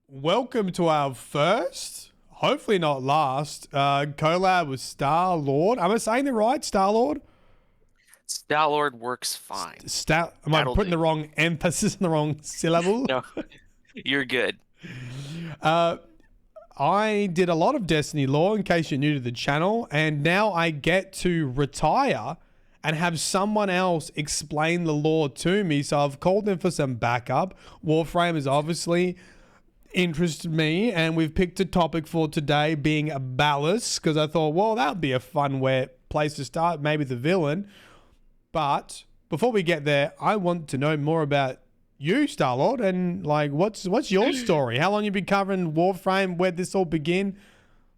Welcome to our first, hopefully not last, collab with Star Lord. Am I saying it right? Star Lord? Star-Lord works fine. Am I That'll putting do. the wrong emphasis on the wrong syllable? No, you're good. Uh, I did a lot of Destiny lore in case you're new to the channel, and now I get to retire and have someone else explain the lore to me. So I've called in for some backup. Warframe is obviously interested me, and we've picked a topic for today being a Ballas because I thought, well, that would be a fun place to start, maybe the villain. But before we get there, I want to know more about you, Starlord, and like what's your story? How long you been covering Warframe? Where'd this all begin?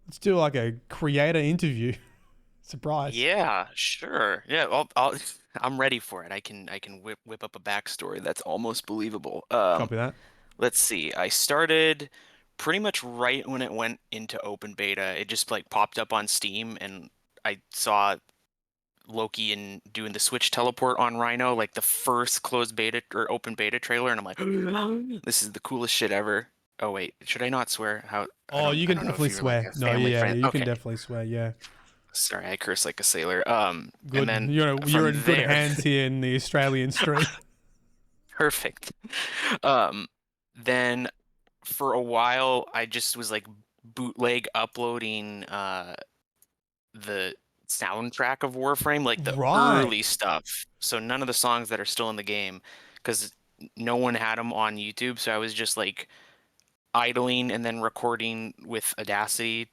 Let's do like a creator interview. Surprise. Yeah, sure. Yeah, I'm ready for it. I can whip up a backstory that's almost believable. Copy that. Let's see. I started pretty much right when it went into open beta. It just like popped up on Steam, and I saw Loki and doing the Switch teleport on Rhino, like the first closed beta or open beta trailer, and I'm like, this is the coolest shit ever. Oh wait, should I not swear? How I Oh, don't you I can don't know if definitely you're like swear. a No, family yeah, friend. you can Okay, definitely swear. Yeah, sorry, I curse like a sailor. And good. then You're from in good there, hands here in the Australian street. perfect. Um, then for a while, I just was like bootleg uploading the soundtrack of Warframe, like the Right. early stuff. So none of the songs that are still in the game, because no one had them on YouTube. So I was just like idling and then recording with Audacity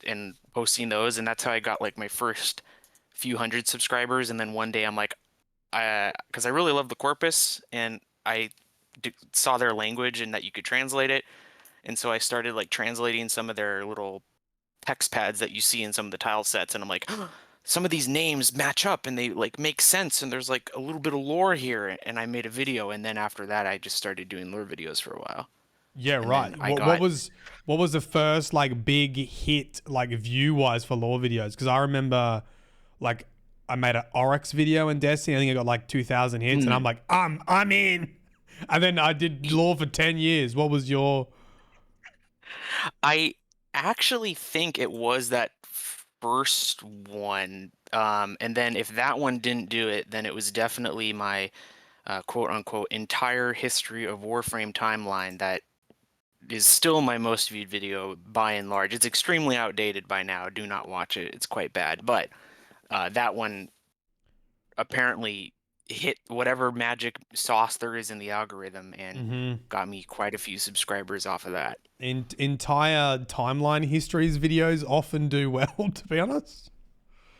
and posting those, and that's how I got like my first few hundred subscribers. And then one day I'm like, because I really love the corpus, and I saw their language and that you could translate it, and so I started like translating some of their little text pads that you see in some of the tile sets, and I'm like, some of these names match up and they like make sense, and there's like a little bit of lore here, and I made a video, and then after that I just started doing lore videos for a while, Yeah, and then right. I What got was the first like big hit like view wise for lore videos? Because I remember like I made an Oryx video in Destiny. I think I got like 2,000 hits, and I'm mm, like, I'm in. And then I did lore for 10 years. What was your? I actually think it was that first one. And then if that one didn't do it, then it was definitely my quote unquote entire history of Warframe timeline that is still my most viewed video by and large. It's extremely outdated by now. Do not watch it. It's quite bad. But that one apparently hit whatever magic sauce there is in the algorithm and Mm-hmm. got me quite a few subscribers off of that. Entire timeline histories videos often do well, to be honest.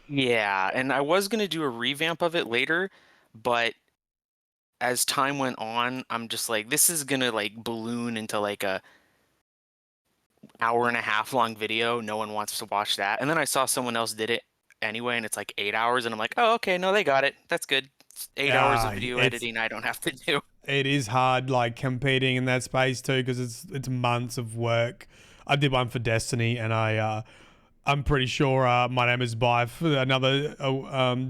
Yeah, and I was gonna do a revamp of it later, but as time went on, I'm just like, this is gonna like balloon into like a hour and a half long video. No one wants to watch that. And then I saw someone else did it anyway, and it's like 8 hours, and I'm like, oh, okay, no, they got it. That's good. It's 8 hours of video editing I don't have to do. It is hard like competing in that space too because it's months of work. I did one for Destiny, and I'm pretty sure my name is Bife, another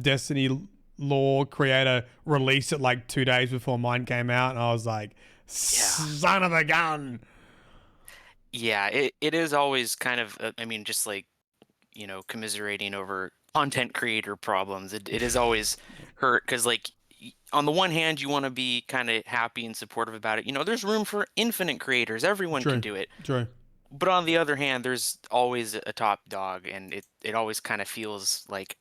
Destiny lore creator, released it like 2 days before mine came out, and I was like, Yeah. son of a gun. Yeah, it is always kind of, I mean, just like, commiserating over content creator problems. It is always hurt because, like, on the one hand, you want to be kind of happy and supportive about it. There's room for infinite creators. Everyone can True, do it. true. But on the other hand, there's always a top dog, and it always kind of feels like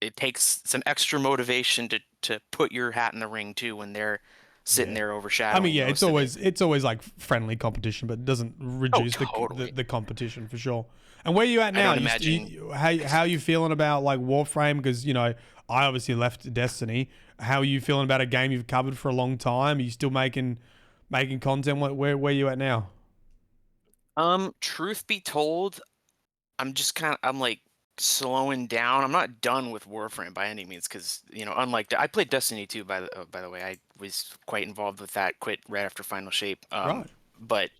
it takes some extra motivation to put your hat in the ring too when they're sitting Yeah. there I mean, overshadowing yeah, most of it. it's always like friendly competition, but it doesn't Oh, reduce totally. the competition for sure. And where you at I now? don't imagine. How you feeling about like Warframe? Because I obviously left Destiny. How are you feeling about a game you've covered for a long time? Are you still making content? Where you at now? Truth be told, I'm like slowing down. I'm not done with Warframe by any means because, unlike I played Destiny 2 by the way. I was quite involved with that, quit right after Final Shape. Right. But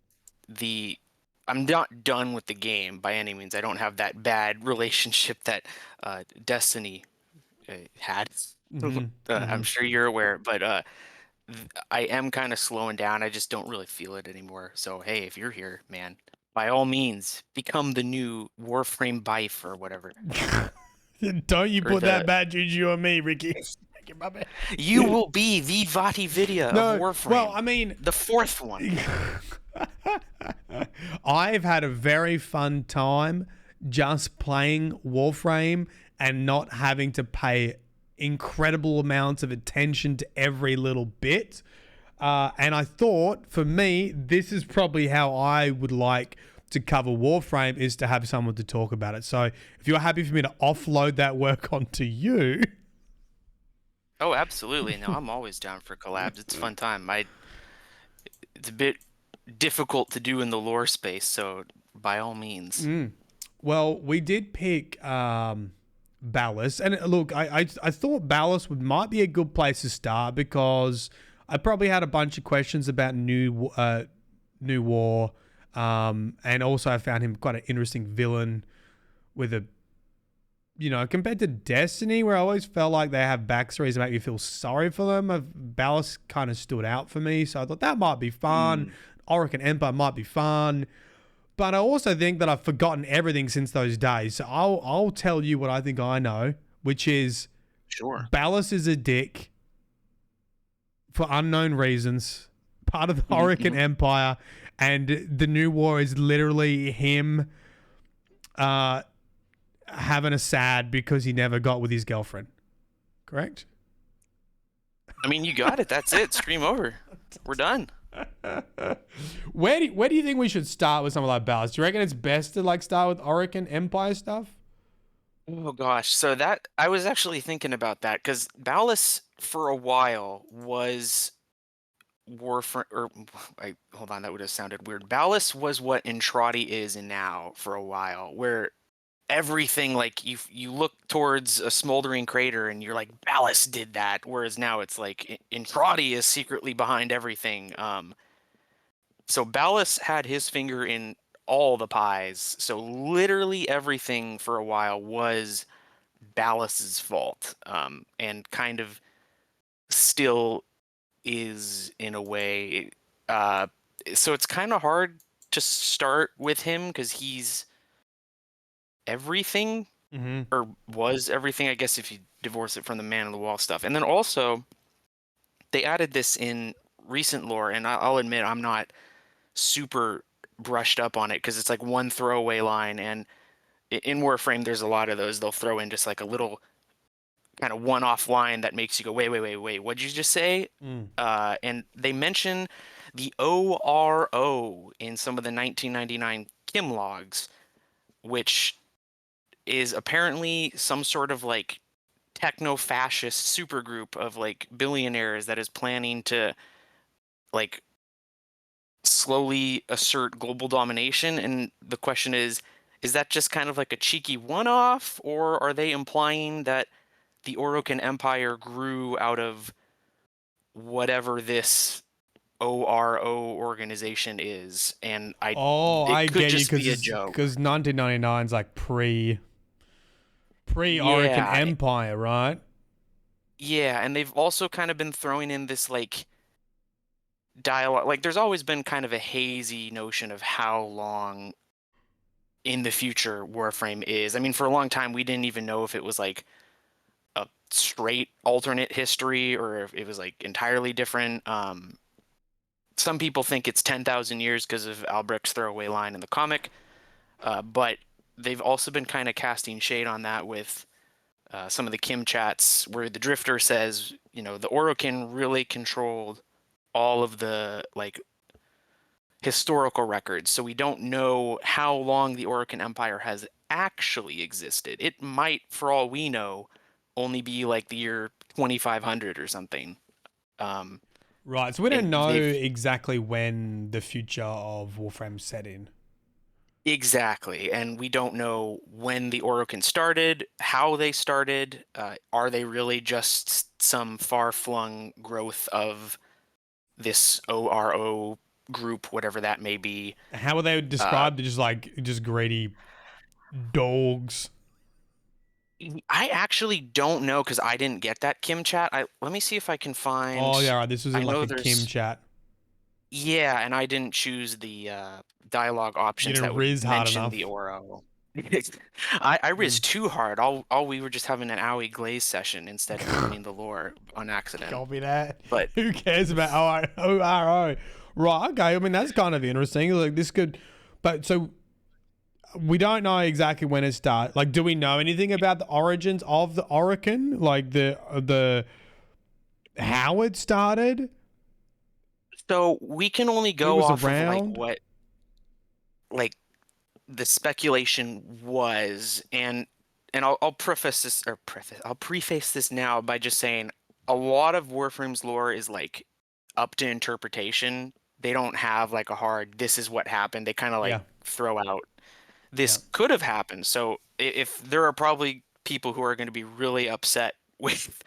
the I'm not done with the game by any means. I don't have that bad relationship that Destiny had. Mm-hmm. I'm Mm-hmm. sure you're aware, but I am kind of slowing down. I just don't really feel it anymore. So hey, if you're here, man, by all means, become the new Warframe Bife or whatever. Don't you Or put that the bad juju on me, Ricky. you will be the Vati Vidya of No, well, Warframe. I mean, The fourth one. I've had a very fun time just playing Warframe and not having to pay incredible amounts of attention to every little bit. And I thought, for me, this is probably how I would like to cover Warframe, is to have someone to talk about it. So if you're happy for me to offload that work onto you. Oh, absolutely. No, I'm always down for collabs. It's a fun time. It's a bit difficult to do in the lore space, so by all means. Well, we did pick Ballas, and look, I thought Ballas might be a good place to start because I probably had a bunch of questions about New War, and also I found him quite an interesting villain with a, compared to Destiny, where I always felt like they have backstories that make me feel sorry for them. Ballas kind of stood out for me, so I thought that might be fun. Orokin Empire might be fun. But I also think that I've forgotten everything since those days. So I'll tell you what I think I know, which is Sure. Ballas is a dick for unknown reasons, part of the Orokin Empire, and the New War is literally him having a sad because he never got with his girlfriend. Correct? I mean, you got it. That's it. Stream over. We're done. Where do you think we should start with something like Ballas? Do you reckon it's best to start with Orokin Empire stuff? Oh gosh, so that I was actually thinking about that because Ballas for a while was Warframe, or hold on, that would have sounded weird. Ballas was what Entrati is in now for a while, where everything like you look towards a smoldering crater and you're like Ballas did that, whereas now it's like Entrati is secretly behind everything. So Ballas had his finger in all the pies. So literally everything for a while was Ballas's fault, and kind of still is in a way. Uh, so it's kind of hard to start with him because he's everything, or was everything, I guess, if you divorce it from the man on the wall stuff. And then also they added this in recent lore, and I'll admit I'm not super brushed up on it because it's like one throwaway line, and in Warframe there's a lot of those. They'll throw in just like a little kind of one-off line that makes you go, wait, what'd you just say? And they mention the ORO in some of the 1999 Kim logs, which is apparently some sort of like techno-fascist supergroup of like billionaires that is planning to like slowly assert global domination. And the question is that just kind of like a cheeky one-off, or are they implying that the Orokin Empire grew out of whatever this ORO organization is? And I it could get you, just be a joke. because 1999 is like pre Orokin Yeah, Empire, right? yeah, and they've also kind of been throwing in this like dialogue. Like there's always been kind of a hazy notion of how long in the future Warframe is. I mean, for a long time we didn't even know if it was like a straight alternate history or if it was like entirely different. Some people think it's 10,000 years because of Albrecht's throwaway line in the comic, but they've also been kind of casting shade on that with some of the Kim chats where the Drifter says, the Orokin really controlled all of the like historical records, so we don't know how long the Orokin Empire has actually existed. It might, for all we know, only be like the year 2500 or something. Right. So we don't And know they've exactly when the future of Warframe set in. exactly, and we don't know when the Orokin started, how they started. Are they really just some far-flung growth of this ORO group, whatever that may be? How were they Uh, described? Just greedy dogs. I actually don't know because I didn't get that Kim chat. Let me see if I can Oh, find. yeah, right. This was I in like know a Kim there's. chat. Yeah, and I didn't choose the dialogue You options that didn't would riz hard mention the enough. Oro. I Mm. risked too hard. All we were just having an Owie Glaze session instead of learning the lore on accident. Copy that. But Who cares about ORO? Right. Okay. I mean, that's kind of interesting. Like this could, but so we don't know exactly when it started. Like, do we know anything about the origins of the Orokin? Like the how it started? so we can only Who go was off of like around? what like the speculation was, and I'll preface this or preface I'll preface this now by just saying a lot of Warframe's lore is like up to interpretation. They don't have like a hard this is what happened. They kind of like Yeah. throw out this Yeah. could have happened. So if there are probably people who are going to be really upset with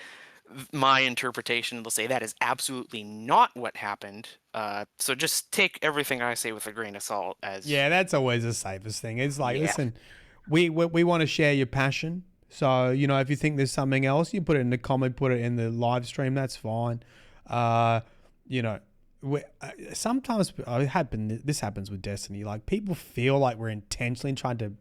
my interpretation, they'll say that is absolutely not what happened. So just take everything I say with a grain of salt as Yeah, that's always the safest thing. It's like, yeah. listen, we want to share your passion. So, if you think there's something else, you put it in the comment, put it in the live stream. That's fine. Uh, you know, sometimes this happens with Destiny. Like people feel like we're intentionally trying to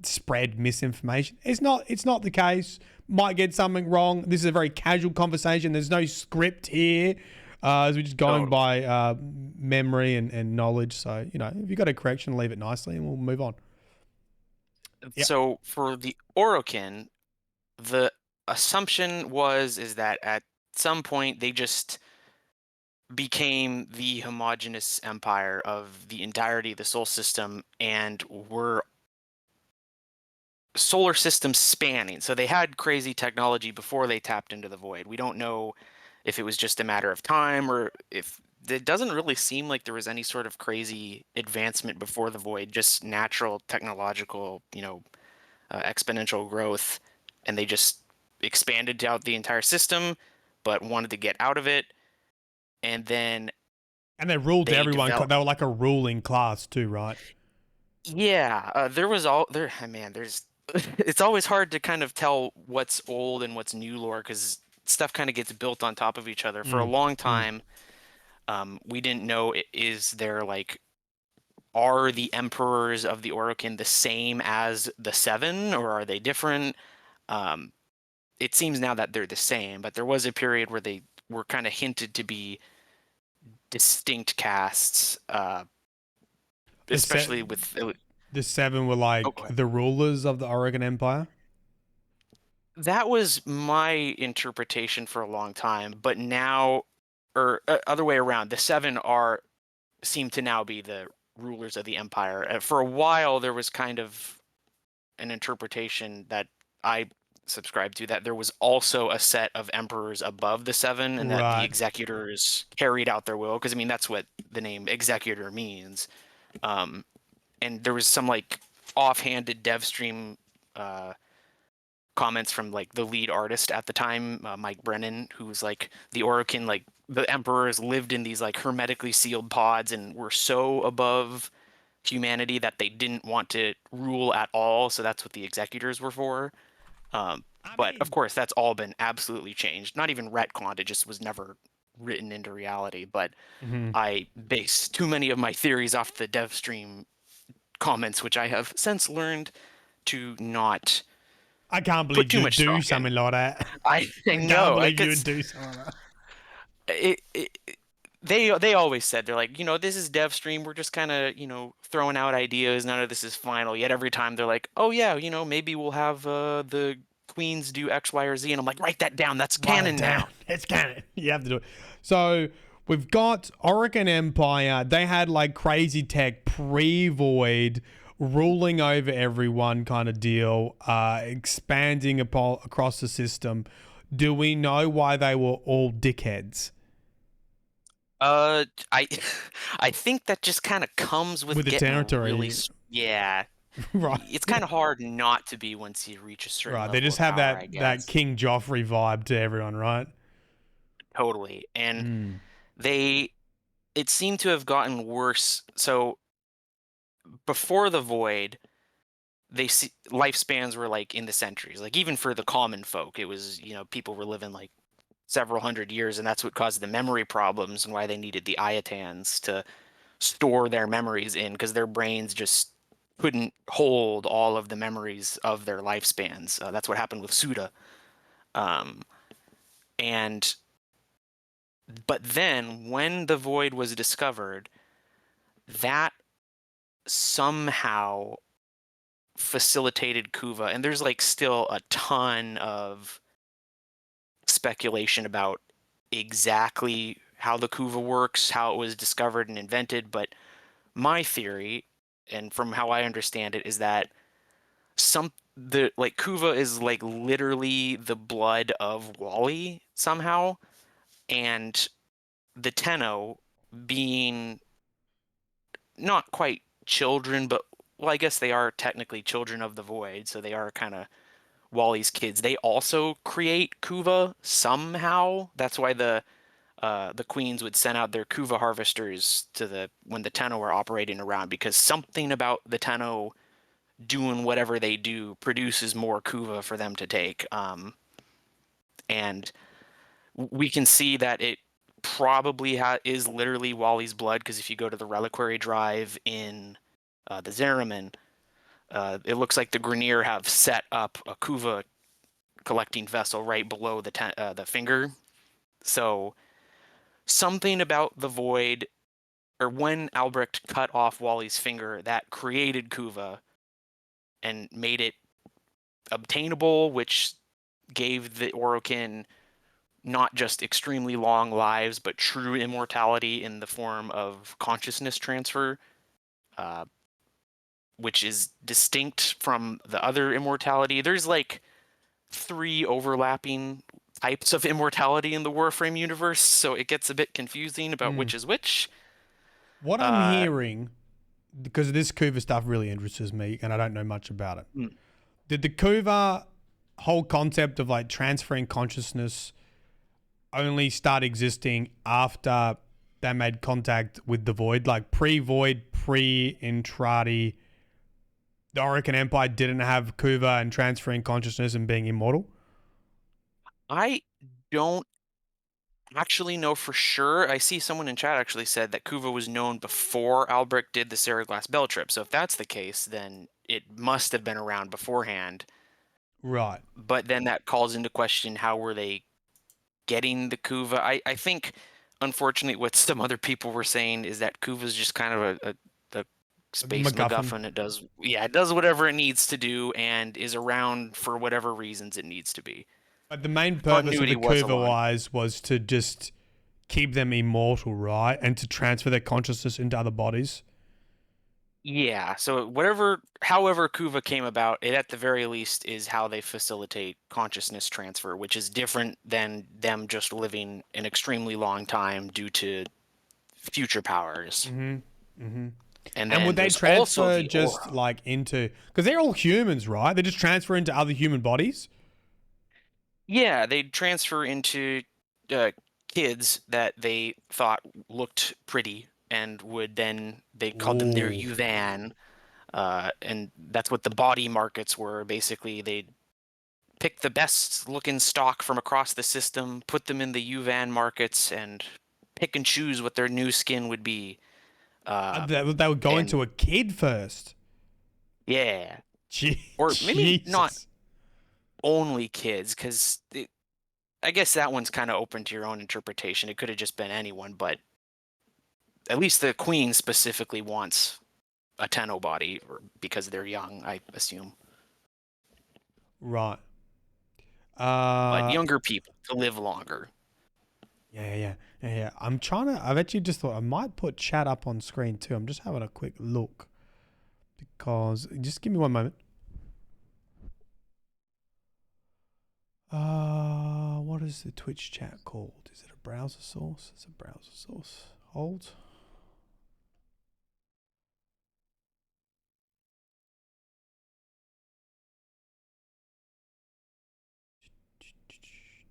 spread misinformation. It's not the case. Might get something wrong. This is a very casual conversation. There's no script here. As we're just going Totally. by memory and knowledge. So, if you got a correction, leave it nicely and we'll move on. Yep. So for the Orokin, the assumption is that at some point they just became the homogenous empire of the entirety of the solar system and were solar system spanning. So they had crazy technology before they tapped into the void. We don't know if it was just a matter of time or if it doesn't really seem like there was any sort of crazy advancement before the void, just natural technological, exponential growth, and they just expanded out the entire system, but wanted to get out of it, and then And they ruled they everyone. developed. They were like a ruling class too, right? Yeah, there was all there. Man, there's. It's always hard to kind of tell what's old and what's new lore because stuff kind of gets built on top of each other. For a Mm, long mm. time, we didn't know is there like are the emperors of the Orokin the same as the Seven or are they different? Um, it seems now that they're the same, but there was a period where they were kind of hinted to be distinct castes, The set, especially with. the seven were Oh, like go ahead. the rulers of the Oregon Empire. That was my interpretation for a long time, but now, or other way around, the Seven are seem to now be the rulers of the empire. For a while, there was kind of an interpretation that I subscribed to that there was also a set of emperors above the Seven, and that the Right. executors carried out their will. Because I mean, that's what the name executor means. Um, and there was some like offhanded dev stream comments from like the lead artist at the time, Mike Brennan, who was like the Orokin, like the emperors lived in these like hermetically sealed pods and were so above humanity that they didn't want to rule at all. So that's what the executors were for. Um, I but of mean, course, that's all been absolutely changed. Not even retconned. It just was never written into reality. But mhm. I base too many of my theories off the dev stream comments, which I have since learned to not I can't put believe too you'd much do stock in. something like that. I I can't know, believe like you would it's do something like that. it they always said they're like, this is dev stream. We're just kind of, throwing out ideas. None of this is final. Yet every time they're like, oh yeah, maybe we'll have the queens do X, Y, or Z, and I'm like, write that down. That's Write it canon down. now. It's canon. You have to do it. So we've got Oregon Empire. They had like crazy tech pre-void, ruling over everyone kind of deal, expanding across the system. Do we know why they were all dickheads I I think that just kind of comes with with the getting really, territory? yeah. Right. It's kind of hard not to be once you reach a certain Right. They level just of have power, that I that guess. King Joffrey vibe to everyone, right? Totally. And Mm. they it seemed to have gotten worse. So before the void, they see lifespans were like in the centuries. Like even for the common folk, it was, people were living like several hundred years, and that's what caused the memory problems and why they needed the iotans to store their memories in, because their brains just couldn't hold all of the memories of their lifespans. That's what happened with Suda. Um, and but then when the void was discovered, that somehow facilitated Kuva, and there's like still a ton of speculation about exactly how the Kuva works, how it was discovered and invented, but my theory, and from how I understand it, is that the like Kuva is like literally the blood of Wally somehow, and the Tenno being not quite children, but well, I guess they are technically children of the void, so they are kind of Wally's kids. They also create Kuva somehow. That's why the queens would send out their Kuva harvesters to the when the Tenno were operating around, because something about the Tenno doing whatever they do produces more Kuva for them to take. And we can see that it probably is literally Wally's blood, because if you go to the reliquary drive in the Zeramin, it looks like the Grineer have set up a Kuva collecting vessel right below the finger. So something about the void, or when Albrecht cut off Wally's finger, that created Kuva and made it obtainable, which gave the Orokin not just extremely long lives, but true immortality in the form of consciousness transfer, uh, which is distinct from the other immortality. There's like 3 overlapping types of immortality in the Warframe universe, so it gets a bit confusing about which is which. What I'm Uh, hearing, because this Kuva stuff really interests me, and I don't know much about it. hmm. Did the Kuva whole concept of like transferring consciousness only start existing after they made contact with the Void? Like pre-Void, pre-Entrati, the Orokin Empire didn't have Kuva and transferring consciousness and being immortal? I don't actually know for sure. I see someone in chat actually said that Kuva was known before Albrecht did the Seriglass Bell trip. So if that's the case, then it must have been around beforehand. Right. But then that calls into question, how were they getting the Kuva? I think, unfortunately, what some other people were saying is that Kuva's just kind of a space MacGuffin. MacGuffin. It does whatever it needs to do and is around for whatever reasons it needs to be. But the main purpose of Continuity the was a Kuva line. wise was to just keep them immortal, right? And to transfer their consciousness into other bodies. Yeah, so however Kuva came about, it at the very least is how they facilitate consciousness transfer, which is different than them just living an extremely long time due to future powers. And And would then they there's also transfer the just aura. like into, because they're all humans, right? They just transfer into other human bodies. Yeah, they'd transfer into uh, kids that they thought looked pretty, and they called them their Ooh. Yuvan, and that's what the body markets were. Basically, they'd pick the best looking stock from across the system, put them in the UVAN markets, and pick and choose what their new skin would be. Uh, They would go into and a kid first. yeah, or maybe not Jesus. only kids, because I guess that one's kind of open to your own interpretation. It could have just been anyone, but at least the queen specifically wants a Tenno body because they're young, I assume. Right. But Uh, younger people to live longer. yeah. I've actually just thought I might put chat up on screen too. I'm just having a quick look because, just give me one moment. What is the Twitch chat called? Is it a browser source? It's a browser source. Hold.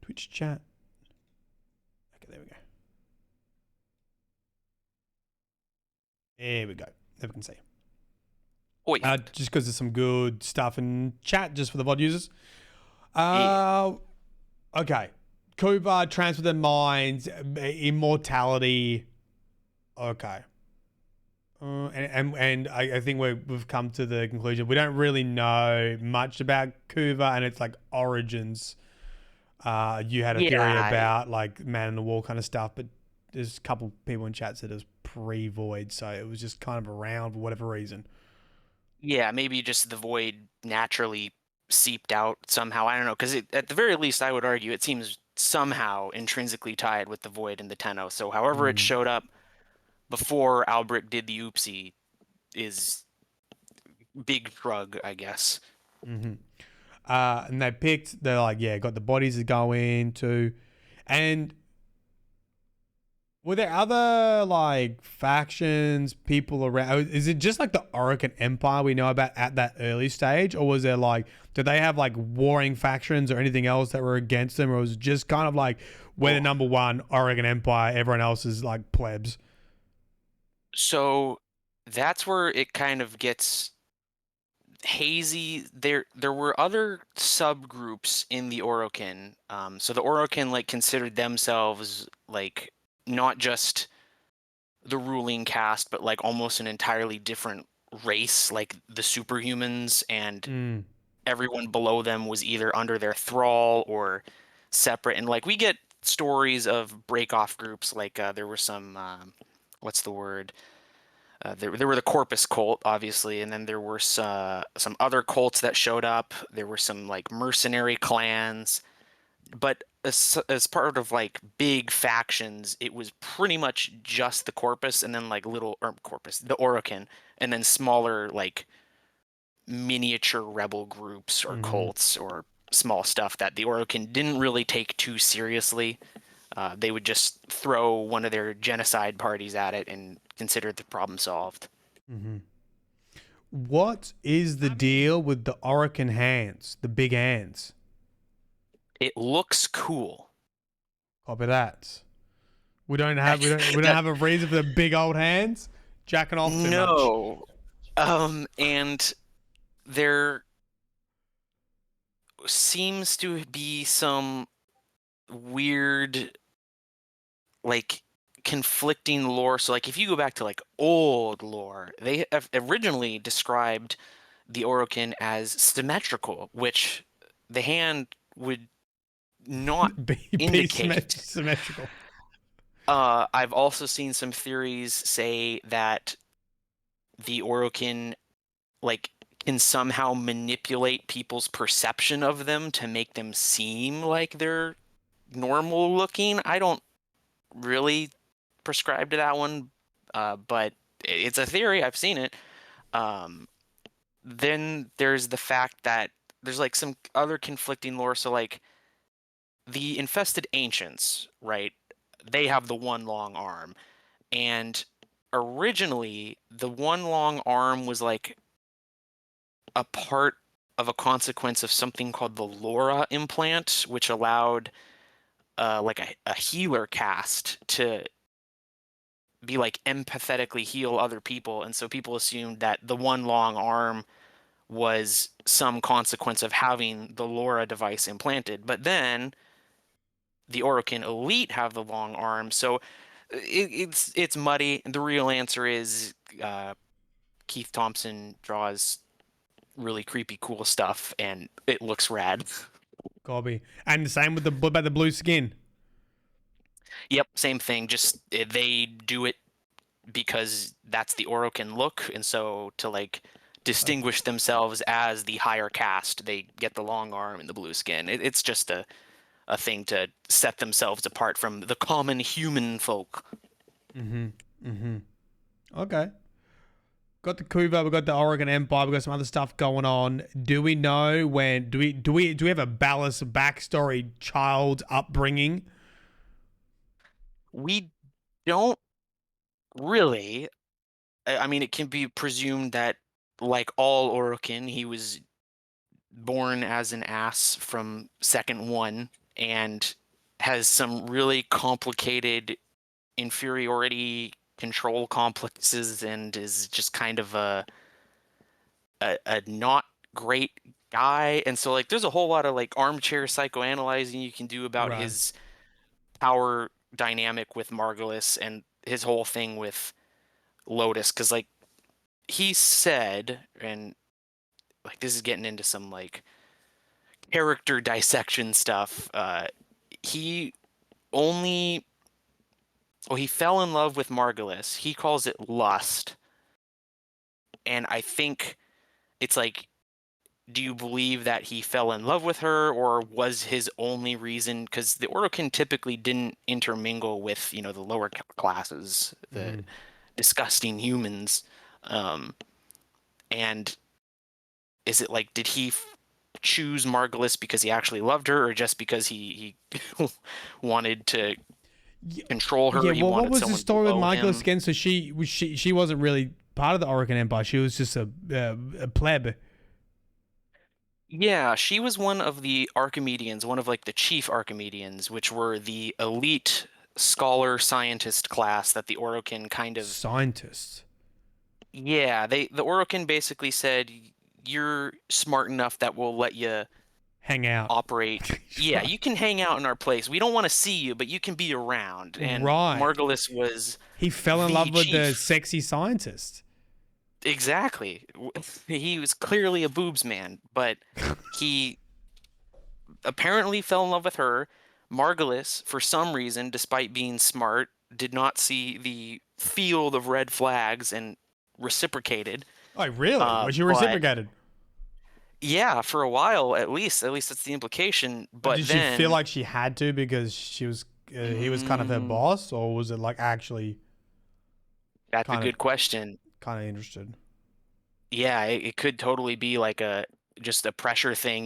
Twitch chat. Okay, there we go. There we go. There we can see. Hoist. just because there's some good stuff in chat just for the VOD users. Yeah. Uh, okay. Kuva, transfer their minds, immortality. Okay. And I think we've come to the conclusion we don't really know much about Kuva and its like origins. You had a theory Yeah. about like man in the wall kind of stuff, but there's a couple people in chat said it was pre-void, so it was just kind of around for whatever reason. Yeah, maybe just the void naturally seeped out somehow. I don't know, because at the very least, I would argue it seems somehow intrinsically tied with the void and the Tenno. So however it showed up before Albrecht did the oopsie is big shrug, I guess. And they're like, yeah, got the bodies to go into. And were there other like factions, people around? Is it just like the Orokin Empire we know about at that early stage? Or was there like, did they have like warring factions or anything else that were against them? Or was it just kind of like, we're the Oh. number one Orokin Empire, everyone else is like plebs? So that's where it kind of gets hazy. There were other subgroups in the Orokin. So the Orokin like considered themselves like not just the ruling caste, but like almost an entirely different race, like the superhumans, and Mm. everyone below them was either under their thrall or separate. And like we get stories of break off groups, like there were some what's the word? There were the Corpus cult, obviously, and then there were some other cults that showed up. There were some like mercenary clans, but as part of like big factions, it was pretty much just the Corpus, and then like little or Corpus, the Orokin, and then smaller like miniature rebel groups or Mm-hmm. cults or small stuff that the Orokin didn't really take too seriously. They would just throw one of their genocide parties at it and consider the problem solved. Mm-hmm. What is the deal with the Orokin hands, the big hands? It looks cool. Copy that. We don't That have a reason for the big old hands jacking off too much. no. And there seems to be some weird, like, conflicting lore. So, like, if you go back to like old lore, they have originally described the Orokin as symmetrical, which the hand would not Be indicate. symmetrical. I've also seen some theories say that the Orokin like can somehow manipulate people's perception of them to make them seem like they're normal looking. I don't really prescribe to that one, but it's a theory. I've seen it. Um, then there's the fact that there's like some other conflicting lore. So like the infested ancients, right? They have the one long arm, and originally the one long arm was like a part of a consequence of something called the Laura implant, which allowed like a healer caste to be like empathetically heal other people. And so people assumed that the one long arm was some consequence of having the Laura device implanted. But then the Orokin elite have the long arm, so it's muddy. The real answer is Keith Thompson draws really creepy, cool stuff, and it looks rad. Copy. And the same with the what about the blue skin. Yep, same thing. Just they do it because that's the Orokin look, and so to like distinguish themselves as the higher caste, they get the long arm and the blue skin. It's just a thing to set themselves apart from the common human folk. Mm-hmm. Mm-hmm. Okay. Got the Kuva, we got the Oregon Empire, we got some other stuff going on. Do we know when? Do we have a Ballas backstory, child upbringing? We don't really. I mean, it can be presumed that, like all Orokin, he was born as an ass from second one and has some really complicated inferiority control complexes and is just kind of a a not great guy. And so like there's a whole lot of like armchair psychoanalyzing you can do about Right. his power dynamic with Margulis and his whole thing with Lotus, because like he said, and like this is getting into some like character dissection stuff. He only well, he fell in love with Margulis. He calls it lust, and I think it's like, do you believe that he fell in love with her, or was his only reason because the Orokin typically didn't intermingle with the lower classes, the Mm. disgusting humans, and is it like, did he choose Margulis because he actually loved her, or just because he wanted to control Yeah. her? He Well, what wanted was the someone story with below Michaelis him. again? So she wasn't really part of the Orokin Empire. She was just a pleb. Yeah, she was one of the Archimedeans, one of like the chief Archimedeans, which were the elite scholar scientist class that the Orokin kind of, Scientist. yeah, the Orokin basically said, you're smart enough that we'll let you Hang out. operate. Yeah, Right. you can hang out in our place. We don't want to see you, but you can be around. And Right. Margulis was He fell in the love with the chief. sexy scientist. Exactly. He was clearly a boobs man, but he apparently fell in love with her. Margulis, for some reason, despite being smart, did not see the field of red flags and reciprocated. Oh, really? Was she But reciprocated? yeah, for a while at least that's the implication. But But did she feel then, like she had to because he was kind of her mm, boss, or was it like actually that's a kind of good question. interested? Yeah, it could totally be like a just a pressure thing,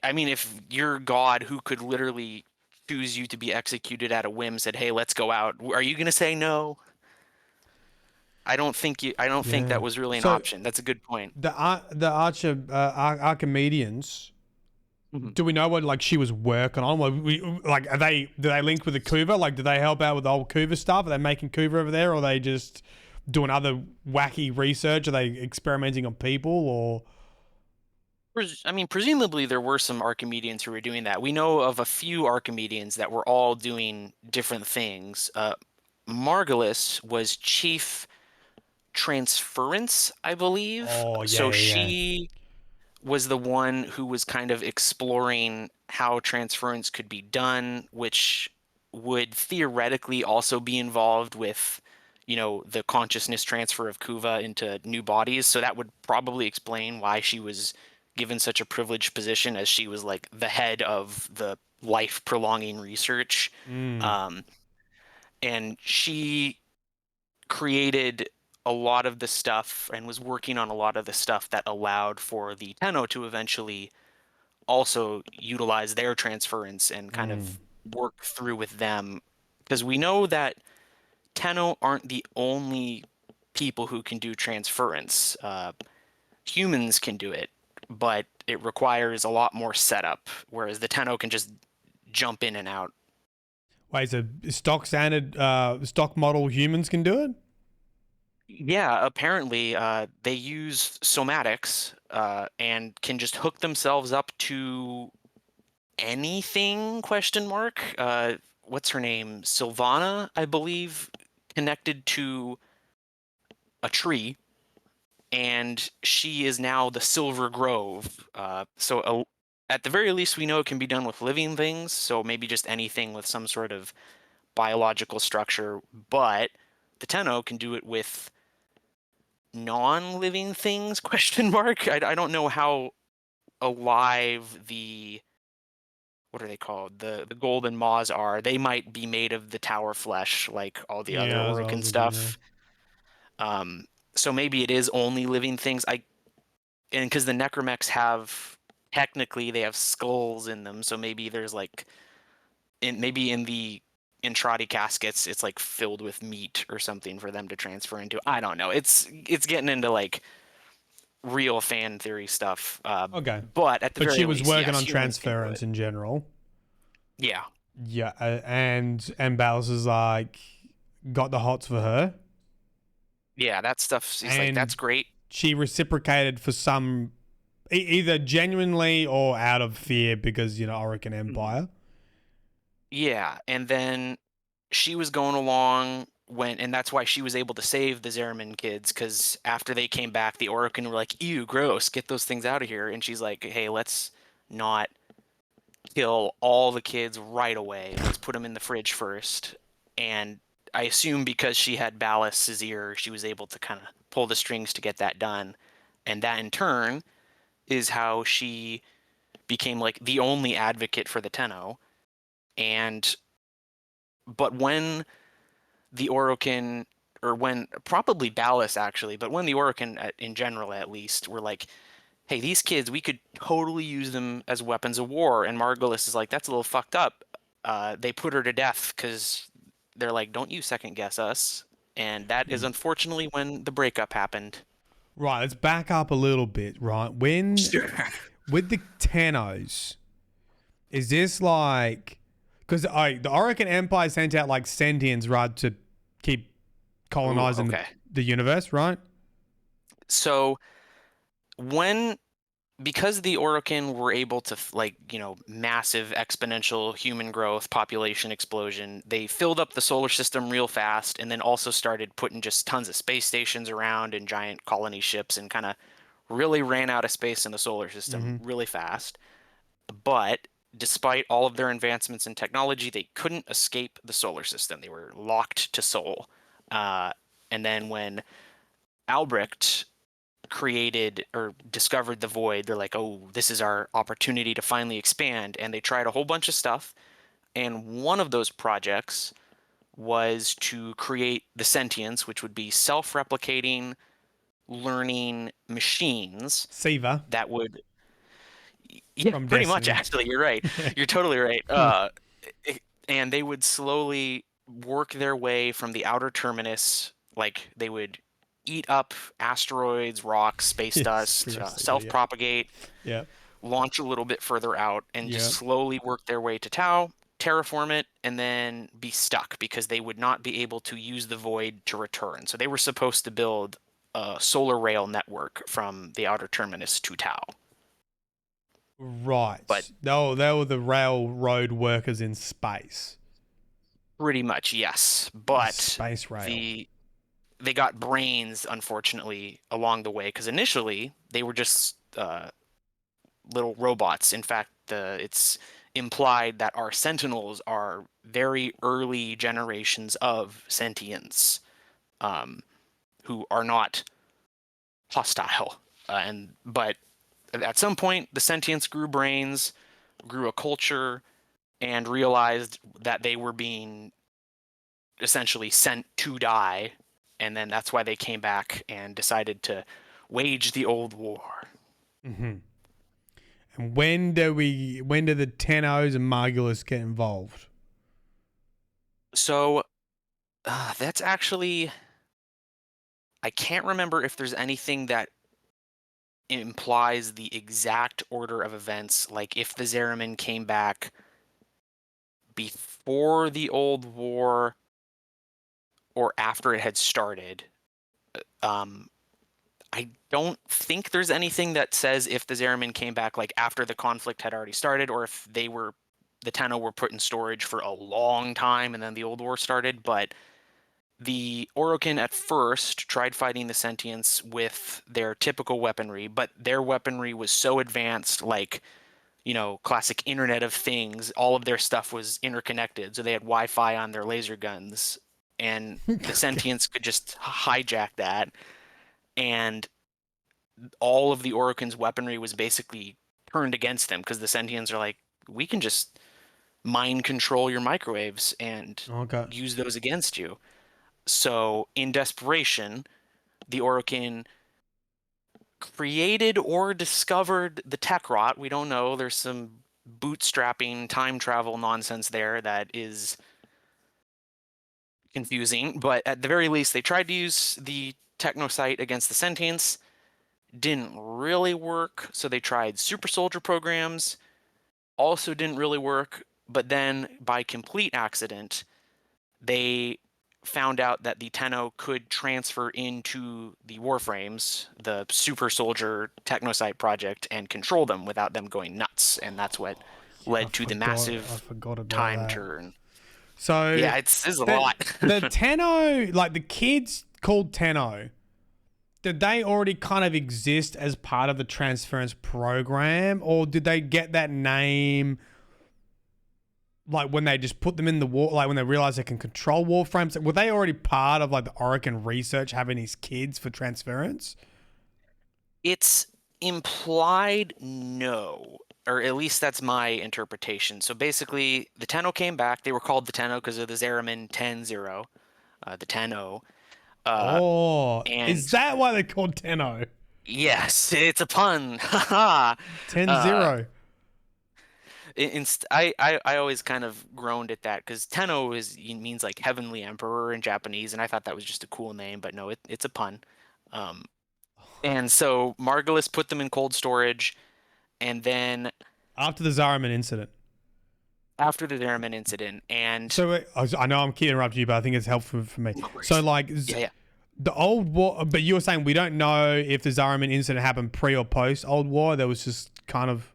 I mean, if your god who could literally choose you to be executed at a whim said, "Hey, let's go out," are you gonna say no? I don't think Yeah. that was really an So option. That's a good point. the Archimedeans. Mhm. Do we know what like she was working on? Like do they link with the Kuva? Like do they help out with the whole Kuva stuff? Are they making Kuva over there, or are they just doing other wacky research? Are they experimenting on people, or I mean, presumably there were some Archimedeans who were doing that. We know of a few Archimedeans that were all doing different things. Margulis was chief transference, I believe. oh yeah, So yeah, yeah. she was the one who was kind of exploring how transference could be done, which would theoretically also be involved with, the consciousness transfer of Kuva into new bodies. So that would probably explain why she was given such a privileged position, as she was like the head of the life prolonging research. Mm. Um, and she created a lot of the stuff and was working on a lot of the stuff that allowed for the Tenno to eventually also utilize their transference and kind Mm. of work through with them. Because we know that Tenno aren't the only people who can do transference. Humans can do it, but it requires a lot more setup, whereas the Tenno can just jump in and out. Wait, so stock standard, stock model humans can do it? Yeah, apparently they use somatics and can just hook themselves up to anything, question mark. What's her name? Sylvana, I believe, connected to a tree, and she is now the Silver Grove. At the very least, we know it can be done with living things, so maybe just anything with some sort of biological structure, but the Tenno can do it with non-living things, question mark. I don't know how alive the, what are they called, the golden maws are. They might be made of the tower flesh like all the other Yeah, that's what I was Orokin thinking. Yeah. stuff. So maybe it is only living things. And because the necromechs have, technically they have skulls in them, so maybe there's like, maybe in the Entrati caskets it's like filled with meat or something for them to transfer into. I don't know. It's getting into like real fan theory stuff. Okay, But at the but she very was least, working yes, on humans can do transference it. in general. Yeah. Yeah, and Ballas is like got the hots for her, Yeah, that stuff is like, and that's great. she reciprocated for some either genuinely or out of fear because Orokin Empire. Yeah, and then she was going along and that's why she was able to save the Zeramin kids, because after they came back, the Orokin were like, ew, gross, get those things out of here. And she's like, hey, let's not kill all the kids right away. Let's put them in the fridge first. And I assume because she had Ballas's ear, she was able to kind of pull the strings to get that done. And that in turn is how she became like the only advocate for the Tenno. But when the Orokin, or when probably Ballas actually, but when the Orokin in general at least were like, hey, these kids, we could totally use them as weapons of war. And Margulis is like, that's a little fucked up. They put her to death because they're like, don't you second guess us. And that is unfortunately when the breakup happened. Right, let's back up a little bit, right? Sure. With the Tennos, is this like, because the Orokin Empire sent out like sentients, right, to keep colonizing Okay. the universe, right? So when because the Orokin were able to massive exponential human growth, population explosion, they filled up the solar system real fast, and then also started putting just tons of space stations around and giant colony ships, and kind of really ran out of space in the solar system really fast. But despite all of their advancements in technology, they couldn't escape the solar system. They were locked to Sol. And then when Albrecht created or discovered the void, they're like, oh, this is our opportunity to finally expand. And they tried a whole bunch of stuff. And one of those projects was to create the sentience, which would be self-replicating, learning machines Siva that would, yeah, from pretty much, Destiny. actually, you're right. You're totally right. And they would slowly work their way from the outer terminus, like they would eat up asteroids, rocks, space Yes, dust, progressively, self-propagate, yeah. launch a little bit further out, and just Yeah. slowly work their way to Tau, terraform it, and then be stuck because they would not be able to use the void to return. So they were supposed to build a solar rail network from the outer terminus to Tau. But Right. They were the railroad workers in space. pretty much, yes. The But space rail. they got brains, unfortunately, along the way, because initially they were just little robots. In fact, it's implied that our Sentinels are very early generations of sentients, who are not hostile. But at some point, the sentients grew brains, grew a culture, and realized that they were being essentially sent to die, and then that's why they came back and decided to wage the old war. And when do the Tennos and Margulis get involved? So that's actually, I can't remember if there's anything that implies the exact order of events, like if the Zeramin came back before the old war or after it had started. Um, I don't think there's anything that says if the Zeramin came back like after the conflict had already started, or if the Tenno were put in storage for a long time and then the old war started. But the Orokin at first tried fighting the sentients with their typical weaponry, but their weaponry was so advanced, like, classic Internet of Things. All of their stuff was interconnected, so they had Wi-Fi on their laser guns, and the sentients could just hijack that. And all of the Orokin's weaponry was basically turned against them because the sentients are like, we can just mind control your microwaves and Okay. use those against you. So, in desperation, the Orokin created or discovered the tech rot. We don't know. There's some bootstrapping time travel nonsense there that is confusing. But at the very least, they tried to use the technosite against the sentients. Didn't really work. So they tried super soldier programs. Also didn't really work. But then, by complete accident, they found out that the Tenno could transfer into the Warframes, the super soldier technocyte project, and control them without them going nuts. And that's what I led to the forgot. I massive forgot about time that. turn. So Yeah, it's a the lot. the Tenno, like the kids called Tenno, did they already kind of exist as part of the transference program, or did they get that name like when they just put them in the war, like when they realized they can control Warframes? Were they already part of like the Orokin research, having these kids for transference? It's implied no, or at least that's my interpretation. So basically, the Tenno came back. They were called the Tenno because of the Zeramin 10-0, the Tenno. Oh, is And that why they're called Tenno? yes, it's a pun. Haha. 10-0. I always kind of groaned at that because Tenno means like heavenly emperor in Japanese, and I thought that was just a cool name, but no, it's a pun. Um, and so Margulis put them in cold storage, and then After the Zaraman incident. after the Zeramin incident, and So I know I'm keep interrupting you, but I think it's helpful for me. no So worries. like Yeah, yeah. the old war, but you were saying we don't know if the Zaraman incident happened pre or post old war. There was just kind of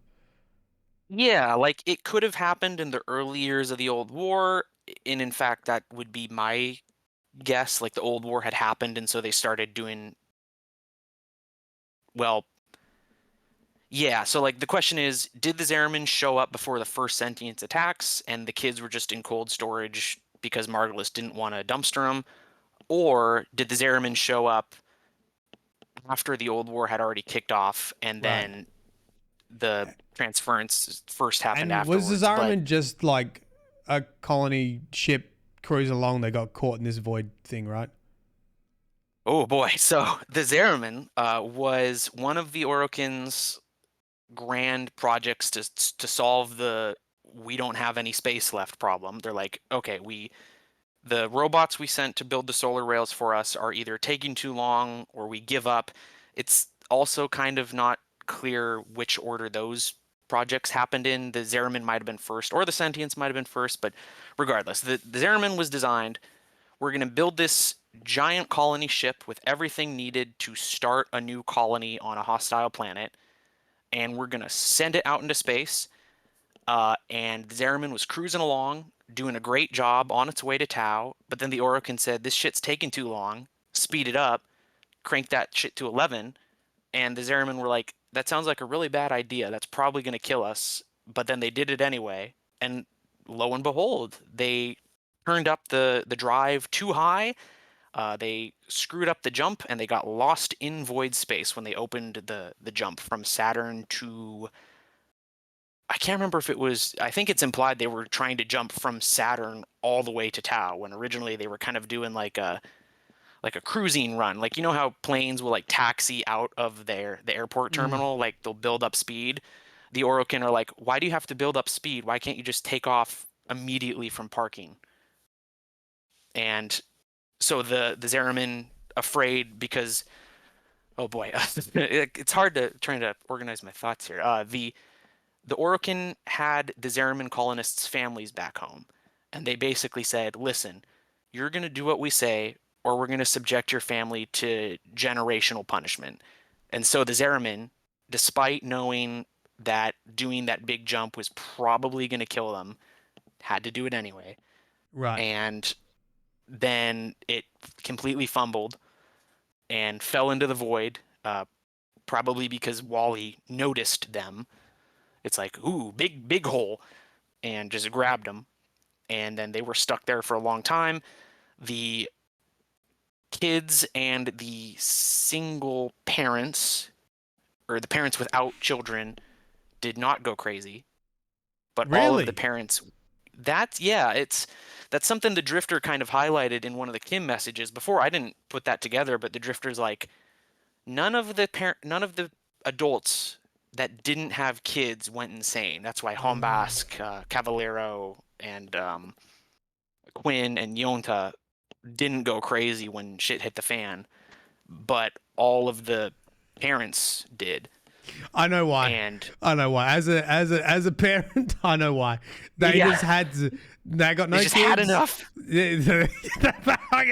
Yeah, like it could have happened in the early years of the Old War, and in fact, that would be my guess. Like the Old War had happened, and so they started doing well. Yeah, so like the question is, did the Zeramin show up before the first sentience attacks, and the kids were just in cold storage because Margulis didn't want to dumpster them, or did the Zeramin show up after the Old War had already kicked off, and right. then the transference first happened And was the afterwards? But Zaraman just like a colony ship cruising along? They got caught in this void thing, right? oh boy, so the Zeramin was one of the Orokin's grand projects to solve the we don't have any space left problem. They're like, okay, the robots we sent to build the solar rails for us are either taking too long or we give up. It's also kind of not clear which order those projects happened in. The Zeramin might have been first, or the Sentience might have been first, but regardless, the Zeramin was designed. We're going to build this giant colony ship with everything needed to start a new colony on a hostile planet, and we're going to send it out into space. And Zeramin was cruising along, doing a great job on its way to Tau. But then the Orokin said, "This shit's taking too long. Speed it up. Crank that shit to 11." And the Zeramin were like, "That sounds like a really bad idea. That's probably going to kill us." But then they did it anyway. And lo and behold, they turned up the drive too high. They screwed up the jump, and they got lost in void space when they opened the jump from Saturn to, I can't remember if it was, I think it's implied they were trying to jump from Saturn all the way to Tau when originally they were kind of doing like a cruising run. Like you know how planes will like taxi out of the airport Mm. terminal, like they'll build up speed. The Orokin are like, "Why do you have to build up speed? Why can't you just take off immediately from parking?" And so the Zeramin, afraid because, oh boy, it's hard to trying to organize my thoughts here. The Orokin had the Zeramin colonists' families back home, and they basically said, "Listen, you're going to do what we say, or we're going to subject your family to generational punishment." And so the Zeramin, despite knowing that doing that big jump was probably going to kill them, had to do it anyway. Right. And then it completely fumbled and fell into the void, probably because Wally noticed them. It's like, ooh, big hole, and just grabbed them. And then they were stuck there for a long time. The kids and the single parents, or the parents without children, did not go crazy, but all of the Really? parents. That's something the Drifter kind of highlighted in one of the Kim messages before. I didn't put that together, but the Drifter's like, none of the adults that didn't have kids went insane. That's why Hombask, Cavallero, and Quinn and Yonta didn't go crazy when shit hit the fan, but all of the parents did. I know why. And I know why. As a parent, I know why. They yeah, just had to. They got no they kids. just had enough. They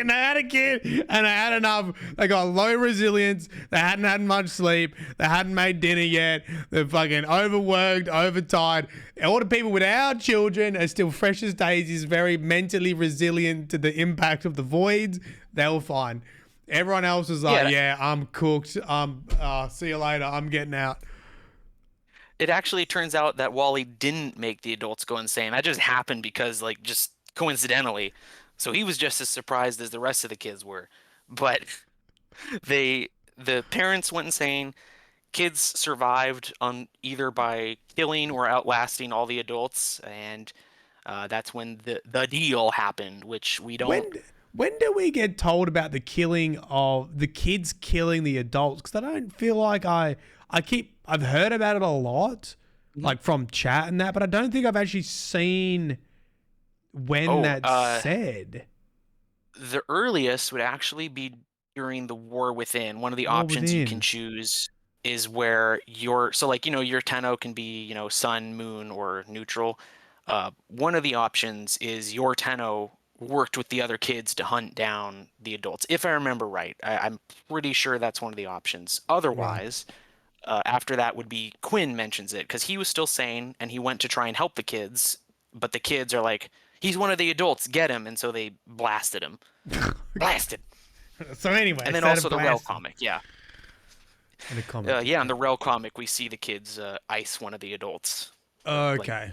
had a kid and they had enough. They got low resilience. They hadn't had much sleep. They hadn't made dinner yet. They're fucking overworked, overtired. All the people without children are still fresh as daisies, very mentally resilient to the impact of the voids. They were fine. Everyone else was like, yeah, I'm cooked. See you later. I'm getting out. It actually turns out that Wally didn't make the adults go insane. That just happened because, like, just coincidentally. So he was just as surprised as the rest of the kids were. But the parents went insane. Kids survived on either by killing or outlasting all the adults, and that's when the deal happened, which we don't. When do we get told about the killing of the kids killing the adults? Because I don't feel like I've heard about it a lot, like from chat and that, but I don't think I've actually seen when that's said. The earliest would actually be during the War Within. One of the War options you can Within. choose is where your your Tenno can be, sun, moon, or neutral. One of the options is your Tenno worked with the other kids to hunt down the adults. If I remember right, I'm pretty sure that's one of the options. Right. Otherwise, after that would be Quinn mentions it because he was still sane and he went to try and help the kids, but the kids are like, he's one of the adults, get him, and so they blasted him. Blasted. So anyway, And then also the Rel comic, yeah. And the comic. In the Rel comic, we see the kids ice one of the adults. Okay.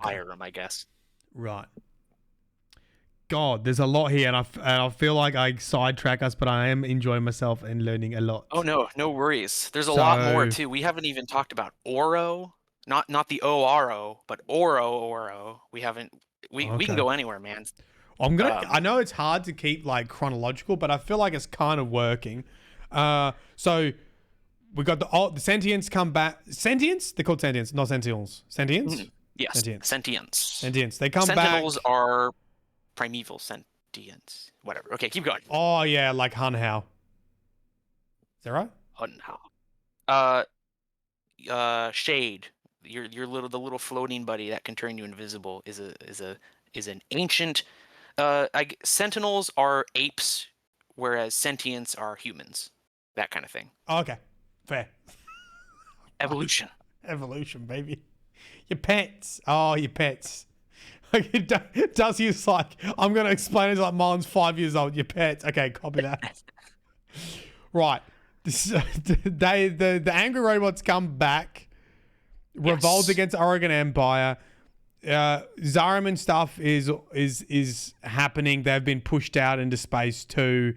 Fire him, I guess. Right. God, there's a lot here, and I feel like I sidetrack us, but I am enjoying myself and learning a lot. Oh no worries. There's a lot more too. We haven't even talked about Oro, not the Oro, but Oro. We haven't. We can go anywhere, man. I know it's hard to keep like chronological, but I feel like it's kind of working. So we got the sentients come back. Sentients? They're called sentients, not sentinels. Sentients? Yes. Sentients. Sentients. They come back. Sentinels are primeval sentients. Whatever. Okay, keep going. Oh yeah, like Hunhao. Is that right? Hunhao. Shade. The little floating buddy that can turn you invisible is an ancient. Sentinels are apes, whereas sentients are humans. That kind of thing. Okay, fair. Evolution. Evolution, baby. Your pets. Oh, your pets. Darcy's like, I'm going to explain it like Mylin's 5 years old. Your pets. Okay, copy that. Right. The angry robots come back, revolt against Orokin Empire. Zariman stuff is happening. They've been pushed out into space too,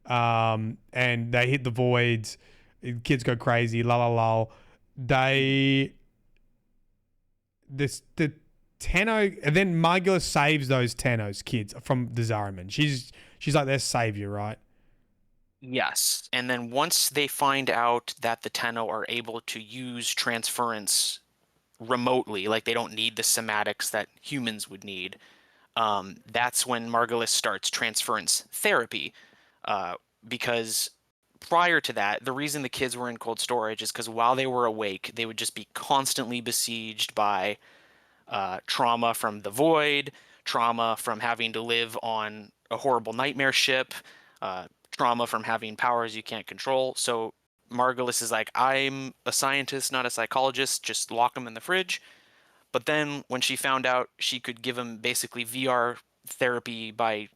and they hit the voids. Kids go crazy. La la la. The Tenno, and then Margulis saves those Tenno's kids from the Zariman. She's like their savior, right? Yes, and then once they find out that the Tenno are able to use transference remotely, like they don't need the somatics that humans would need, that's when Margulis starts transference therapy, because prior to that, the reason the kids were in cold storage is because while they were awake, they would just be constantly besieged by trauma from the void, trauma from having to live on a horrible nightmare ship, trauma from having powers you can't control. So Margulis is like, I'm a scientist, not a psychologist, just lock them in the fridge. But then when she found out she could give them basically VR therapy by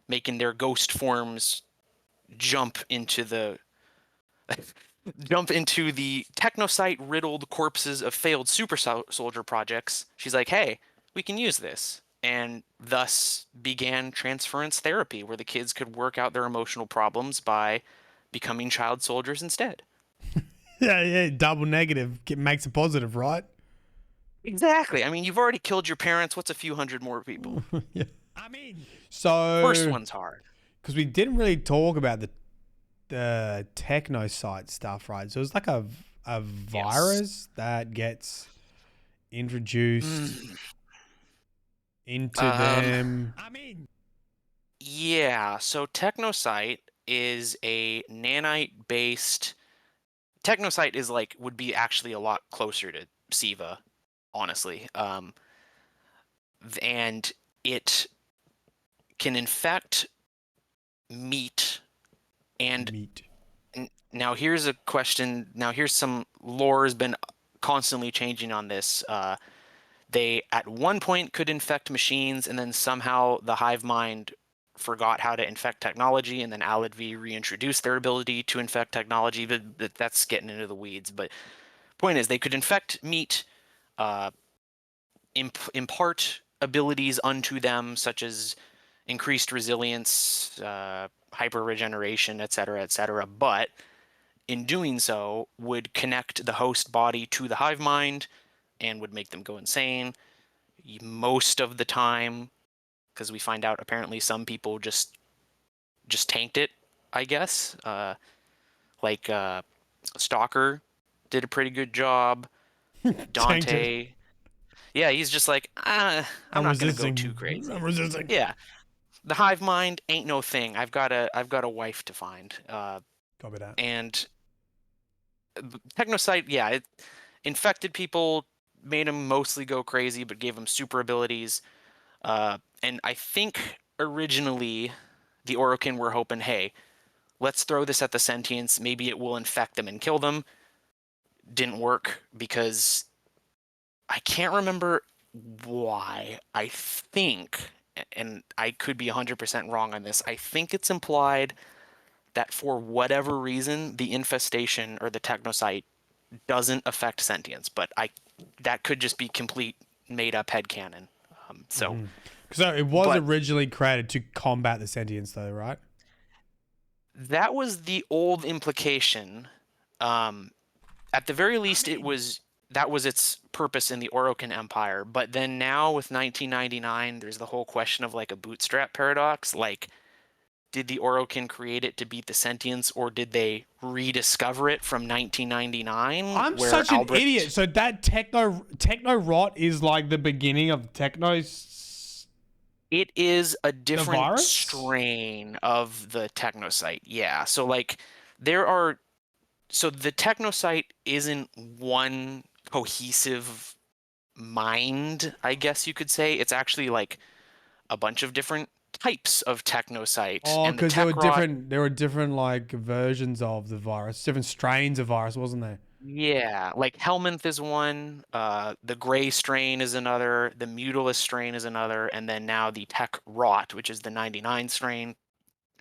making their ghost forms jump into the technocyte riddled corpses of failed super soldier projects, she's like, hey, we can use this. And thus began transference therapy, where the kids could work out their emotional problems by becoming child soldiers instead. Yeah, double negative makes a positive, right? Exactly. I mean, you've already killed your parents. What's a few hundred more people? Yeah. I mean, so first one's hard. Because we didn't really talk about the technocyte stuff, right? So it's like a virus that gets introduced into them. I mean, yeah. So technocyte is a nanite-based Technocyte is like would be actually a lot closer to SIVA, honestly. And it can infect meat. And Meat. now here's a question. Now here's some lore has been constantly changing on this. They at one point could infect machines, and then somehow the hive mind forgot how to infect technology, and then Alad V reintroduced their ability to infect technology. But that's getting into the weeds. But point is, they could infect meat, uh, impart abilities unto them, such as increased resilience, hyper regeneration, etc., but in doing so would connect the host body to the hive mind and would make them go insane most of the time, because we find out apparently some people just tanked it, I guess. Like Stalker did a pretty good job. Tanked it. Dante, yeah, he's just like, I'm I'm not gonna go too resisting. I'm crazy. resisting. Yeah, the hive mind ain't no thing. I've got a wife to find. Copy that. And Technocyte, yeah, it infected people, made them mostly go crazy, but gave them super abilities. And I think originally the Orokin were hoping, hey, let's throw this at the sentients. Maybe it will infect them and kill them. Didn't work because I can't remember why. I think, and I could be 100% wrong on this, I think it's implied that for whatever reason, the infestation or the technocyte doesn't affect sentience, but that could just be complete made up headcanon. So it was But originally created to combat the sentience, though, right? that was the old implication. At the very least, that was its purpose in the Orokin Empire. But then now with 1999, there's the whole question of like a bootstrap paradox. Like, did the Orokin create it to beat the sentience, or did they rediscover it from 1999, I'm where such an Albrecht? idiot. So that techno rot is like the beginning of It is a the different virus. strain of the technocyte. Yeah. So like there are so the technocyte isn't one cohesive mind, I guess you could say. It's actually like a bunch of different types of technocyte, Oh, and the because there were tech rot. different. There were different like versions of the virus, different strains of virus, wasn't there? Yeah, like Helminth is one, the gray strain is another, the mutilus strain is another, and then now the tech rot, which is the 99 strain,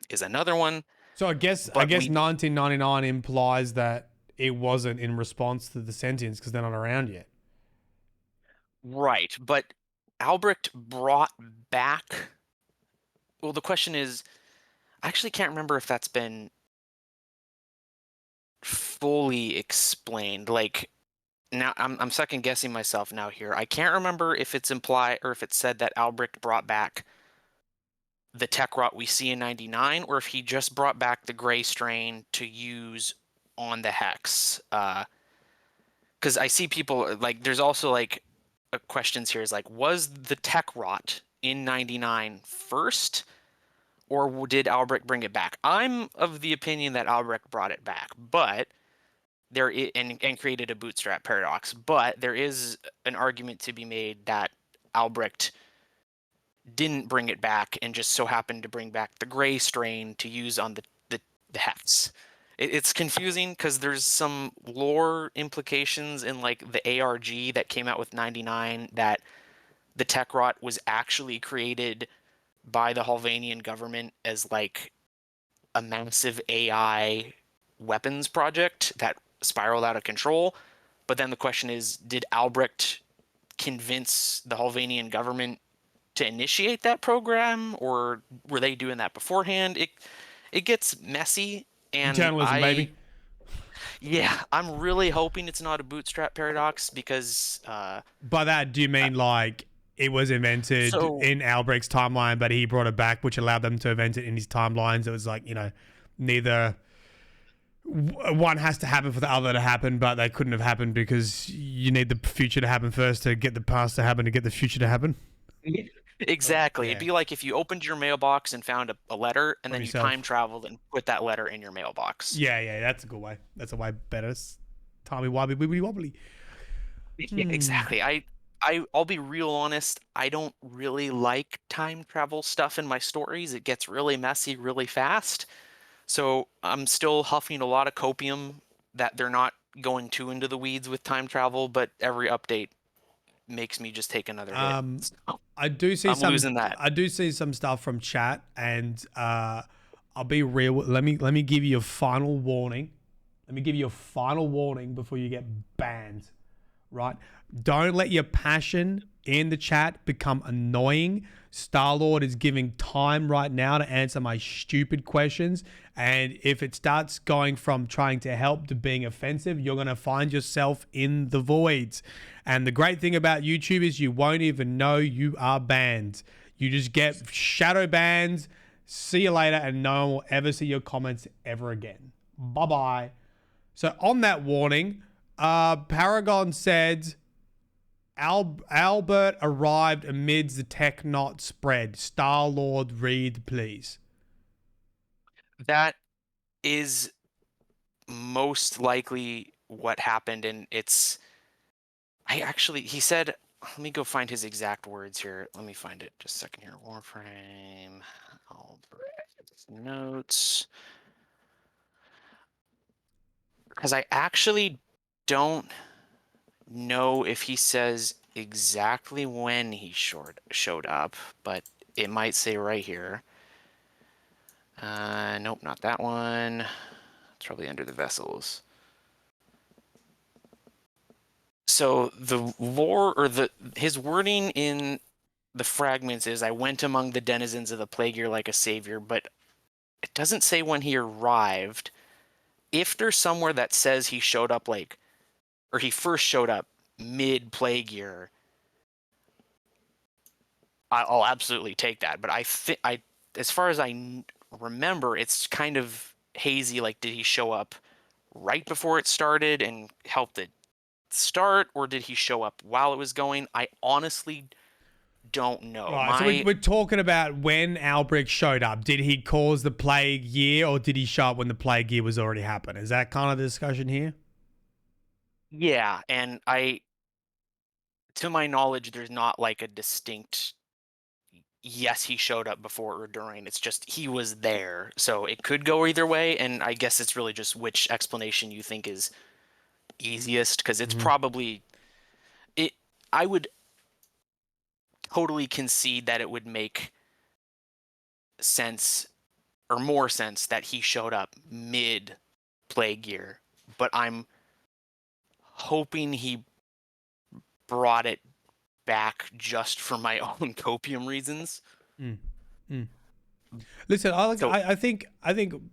is another one. So I But guess we 1999 implies that it wasn't in response to the sentience because they're not around yet. Right, but Albrecht brought back. Well, the question is, I actually can't remember if that's been fully explained. Like now, I'm second guessing myself now here. I can't remember if it's implied or if it's said that Albrecht brought back the tech rot we see in 99, or if he just brought back the gray strain to use on the hex. Because I see people like there's also like questions here is like, was the tech rot in 99 first, or did Albrecht bring it back? I'm of the opinion that Albrecht brought it back, but and created a bootstrap paradox. But there is an argument to be made that Albrecht didn't bring it back and just so happened to bring back the gray strain to use on the hex. It's confusing because there's some lore implications in like the ARG that came out with 99 that the tech rot was actually created by the Halvanian government as like a massive AI weapons project that spiraled out of control. But then the question is, did Albrecht convince the Halvanian government to initiate that program, or were they doing that beforehand? It gets messy, and Journalism, baby. yeah, I'm really hoping it's not a bootstrap paradox because By that, do you mean like it was invented so in Albrecht's timeline, but he brought it back, which allowed them to invent it in his timelines? It was like, neither one has to happen for the other to happen, but they couldn't have happened because you need the future to happen first to get the past to happen to get the future to happen. Exactly. It'd Yeah, be like if you opened your mailbox and found a letter, and from then you yourself. time traveled and put that letter in your mailbox. Yeah, that's a good way. That's a way better. Timey wibey wibbly wobbly. Yeah, exactly. I'll be real honest. I don't really like time travel stuff in my stories. It gets really messy really fast. So I'm still huffing a lot of copium that they're not going too into the weeds with time travel, but every update makes me just take another hit. So I do see I'm some. losing that. I do see some stuff from chat, and I'll be real. Let me give you a final warning. Let me give you a final warning before you get banned. Right? Don't let your passion in the chat become annoying. Star-Lord is giving time right now to answer my stupid questions. And if it starts going from trying to help to being offensive, you're going to find yourself in the voids. And the great thing about YouTube is you won't even know you are banned. You just get shadow banned. See you later, and no one will ever see your comments ever again. Bye-bye. So on that warning, Paragon said Albert arrived amidst the tech not spread. Star-Lord, read, please. That is most likely what happened, and he said, let me go find his exact words here. Let me find it just a second here. Warframe, Albert, notes. Because I actually don't know if he says exactly when he showed up, but it might say right here. Nope, not that one. It's probably under the vessels. So the lore or his wording in the fragments is, I went among the denizens of the plague year like a savior, but it doesn't say when he arrived. If there's somewhere that says he showed up or he first showed up mid plague year, I'll absolutely take that. But as far as I remember, it's kind of hazy. Like, did he show up right before it started and helped it start, or did he show up while it was going? I honestly don't know. Right, so we're talking about when Albrecht showed up. Did he cause the plague year, or did he show up when the plague year was already happened? Is that kind of the discussion here? Yeah, and to my knowledge, there's not like a distinct yes, he showed up before or during. It's just he was there. So it could go either way, and I guess it's really just which explanation you think is easiest, because it's probably it. I would totally concede that it would make sense or more sense that he showed up mid plague year, but I'm hoping he brought it back just for my own copium reasons. Listen, So I think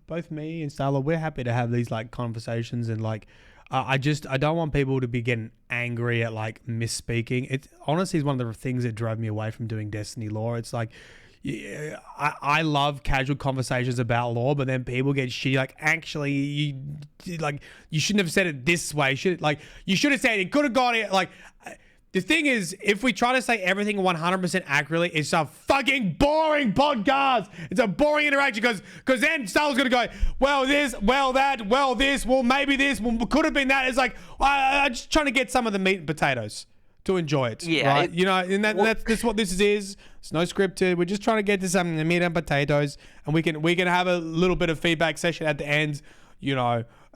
both me and Starla, we're happy to have these like conversations, and like I don't want people to be getting angry at like misspeaking. It honestly is one of the things that drove me away from doing Destiny lore. It's like, yeah, I love casual conversations about lore, but then people get shitty. Like, actually, you shouldn't have said it this way. You should have said it could have gone it like. The thing is, if we try to say everything 100% accurately, it's a fucking boring podcast. It's a boring interaction because then Star's going to go, well, this, well, that, well, this, well, maybe this, well, could have been that. It's like, I'm just trying to get some of the meat and potatoes to enjoy it. yeah, right? And that's what this is. It's no scripted. We're just trying to get to some of the meat and potatoes, and we can have a little bit of feedback session at the end,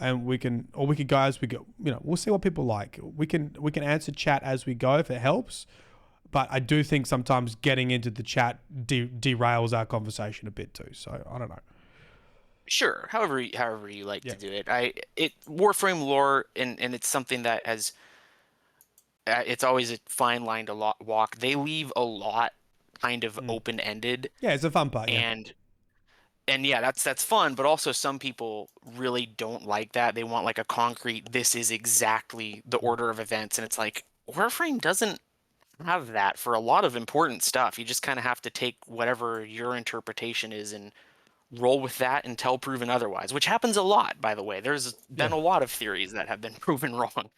and we could go as we go. We'll see what people like. We can answer chat as we go if it helps. But I do think sometimes getting into the chat derails our conversation a bit too. So I don't know. Sure, however you like to do it. Warframe lore, and it's something that has. It's always a fine line to walk. They leave a lot kind of open ended. Yeah, it's a fun part. And yeah, that's fun, but also some people really don't like that. They want like a concrete, this is exactly the order of events, and it's like Warframe doesn't have that for a lot of important stuff. You just kind of have to take whatever your interpretation is and roll with that until proven otherwise, which happens a lot, by the way. There's been a lot of theories that have been proven wrong.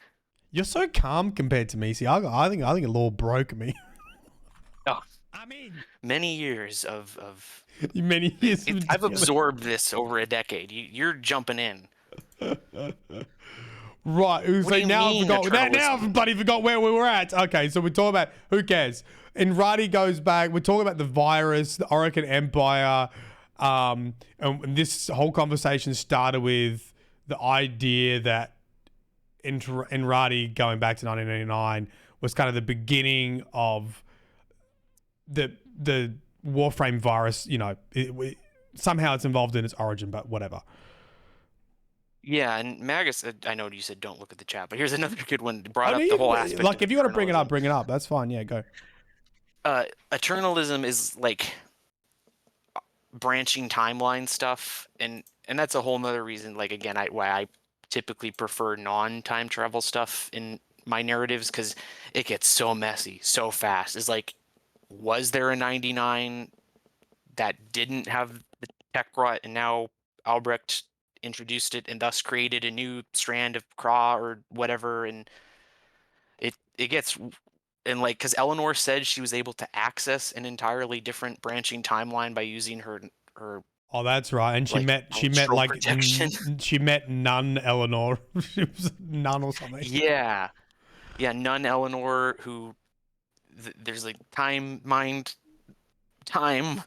You're so calm compared to me. See, I think a law broke me. Oh, I mean, Many years of many years of I've dealing. absorbed this over a decade. You're jumping in. Right. What do So you now I mean forgot. Now I eternalism? bloody forgot where we were at. Okay, so we're talking about who cares. And Radi goes back. We're talking about the virus, the Orokin Empire. And this whole conversation started with the idea that in Radi going back to 1989 was kind of the beginning of the Warframe virus. You know, somehow it's involved in its origin, but whatever. Yeah, and Magus, I know you said don't look at the chat, but here's another good one. Brought I up the whole mean, aspect like of if you want to eternalism. bring it up. That's fine. Yeah, go. Eternalism is like branching timeline stuff, and that's a whole nother reason. Like again, why I typically prefer non-time travel stuff in my narratives because it gets so messy so fast. Is like, was there a 99 that didn't have the tech rot, and now Albrecht introduced it and thus created a new strand of Craw or whatever, and it gets and like because Eleanor said she was able to access an entirely different branching timeline by using her Oh, that's right. And like astral projection. she met Nun Eleanor. She was nun or something. Yeah, yeah, nun Eleanor who there's like time mind time,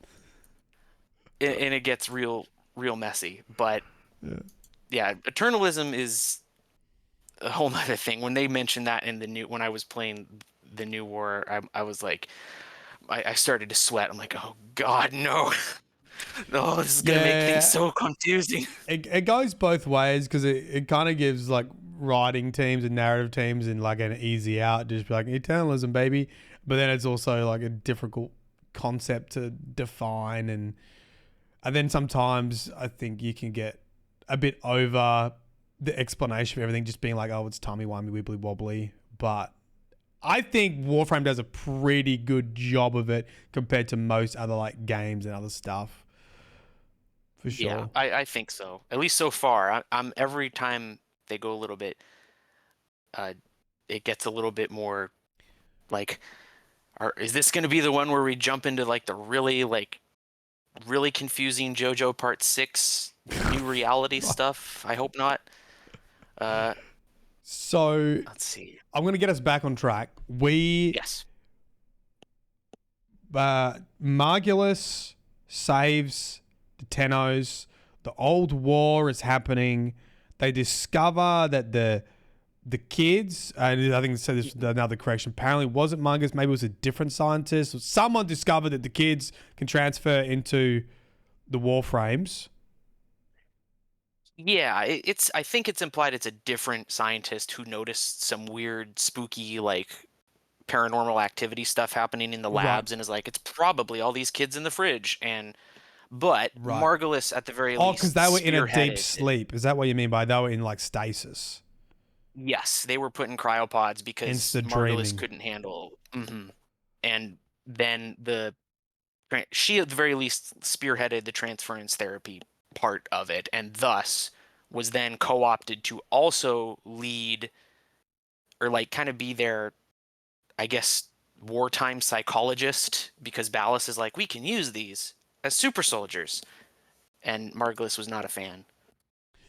and it gets real messy. But Yeah. yeah, eternalism is a whole nother thing. When they mentioned that in the new, when I was playing the new war, I was like, I started to sweat. I'm like, oh God, no. Oh, this is gonna make things Yeah, so confusing. it goes both ways because it kind of gives like writing teams and narrative teams and like an easy out, just be like eternalism, baby. But then it's also like a difficult concept to define, and then sometimes I think you can get a bit over the explanation of everything, just being like, oh, it's timey wimey wibbly wobbly. But I think Warframe does a pretty good job of it compared to most other like games and other stuff, for Yeah, sure. I think so. At least so far. I'm every time they go a little bit, uh, it gets a little bit more like, is this gonna be the one where we jump into like the really confusing JoJo Part 6 new reality stuff? I hope not. Uh, So let's see. I'm gonna get us back on track. We Yes. Margulis saves the Tennos. The old war is happening. They discover that the kids, and I think so. This is another correction. Apparently, it wasn't Margulis. Maybe it was a different scientist. Someone discovered that the kids can transfer into the Warframes. Yeah, it's. I think it's implied it's a different scientist who noticed some weird, spooky, like paranormal activity stuff happening in the Right. labs, and is like, it's probably all these kids in the fridge. And but Right. Margulis, at the very Oh, because least, they were in a deep spearheaded it. sleep. Is that what you mean by they were in like stasis? Yes, they were put in cryopods because Instant Margulis dreaming. couldn't handle. And then she at the very least spearheaded the transference therapy part of it, and thus was then co-opted to also lead or like kind of be their, I guess, wartime psychologist, because Ballas is like, we can use these as super soldiers, and Margulis was not a fan.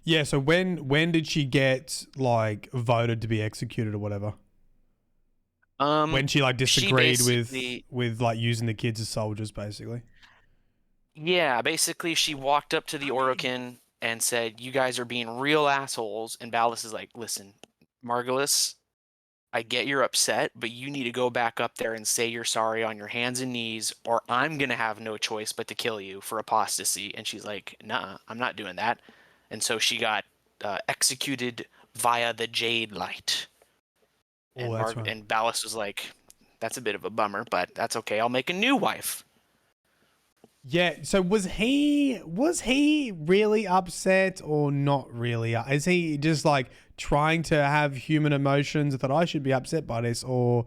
Yeah, so when did she get like voted to be executed or whatever? Um, When she like she disagreed basically, with like using the kids as soldiers, basically. yeah, basically she walked up to the Orokin and said, "You guys are being real assholes." And Ballas is like, "Listen, Margulis, I get you're upset, but you need to go back up there and say you're sorry on your hands and knees, or I'm gonna have no choice but to kill you for apostasy." And she's like, "Nah, I'm not doing that." And so she got executed via the Jade Light. Oh, And that's right. And Ballas was like, "That's a bit of a bummer, but that's okay. I'll make a new wife." Yeah. So was he really upset or not really? Is he just like trying to have human emotions that I should be upset by this, or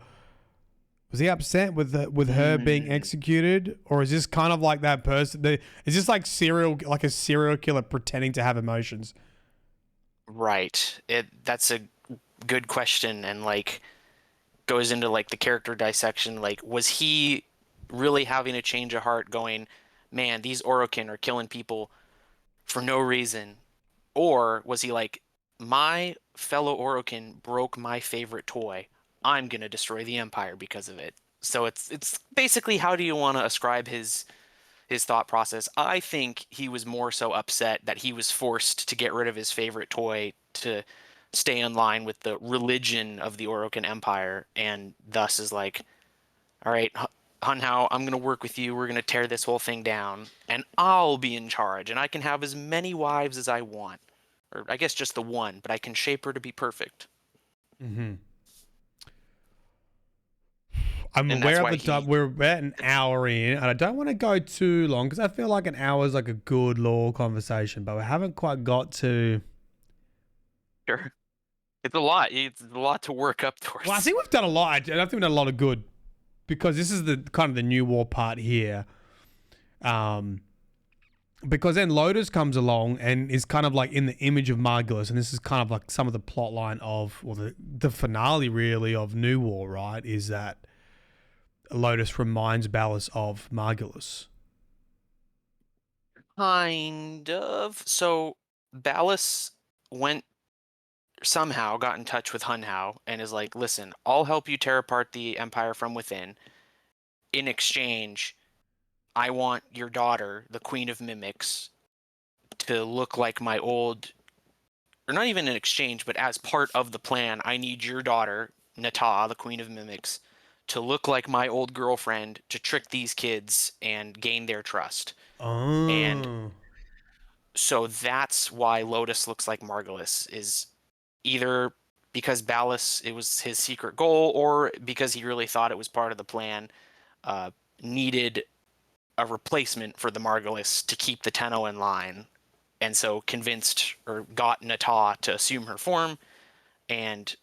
was he upset with her being Mm, executed, or is this kind of like that person? Is this like a serial killer pretending to have emotions? right. That's a good question, and like goes into like the character dissection. Like, was he really having a change of heart, going, man, these Orokin are killing people for no reason? Or was he like, my fellow Orokin broke my favorite toy. I'm gonna destroy the Empire because of it. So it's basically, how do you want to ascribe his thought process? I think he was more so upset that he was forced to get rid of his favorite toy to stay in line with the religion of the Orokin Empire, and thus is like, all right, Hun Hao, I'm gonna work with you. We're gonna tear this whole thing down, and I'll be in charge, and I can have as many wives as I want, or I guess just the one, but I can shape her to be perfect. Mm-hmm. I'm And that's aware of why the time. he, We're about an hour in, and I don't want to go too long because I feel like an hour is like a good lore conversation, but we haven't quite got to. sure, it's a lot. It's a lot to work up Well, I towards. think we've done a lot. I think we've done a lot of good because this is the kind of the new war part here. Um, because then Lotus comes along and is kind of like in the image of Margulis, and this is kind of like some of the plot line of, or the finale really of New War, right? Is that Lotus reminds Ballas of Margulis. Kind of. So Ballas went somehow got in touch with Hun Hao and is like, listen, I'll help you tear apart the Empire from within. In exchange, I want your daughter, the Queen of Mimics, to look like my old, or not even in exchange, but as part of the plan, I need your daughter, Nata, the Queen of Mimics, to look like my old girlfriend to trick these kids and gain their trust. And Oh. so that's why Lotus looks like Margulis, is either because Ballas, it was his secret goal, or because he really thought it was part of the plan, uh, needed a replacement for the Margulis to keep the Tenno in line, and so convinced or got Nata to assume her form and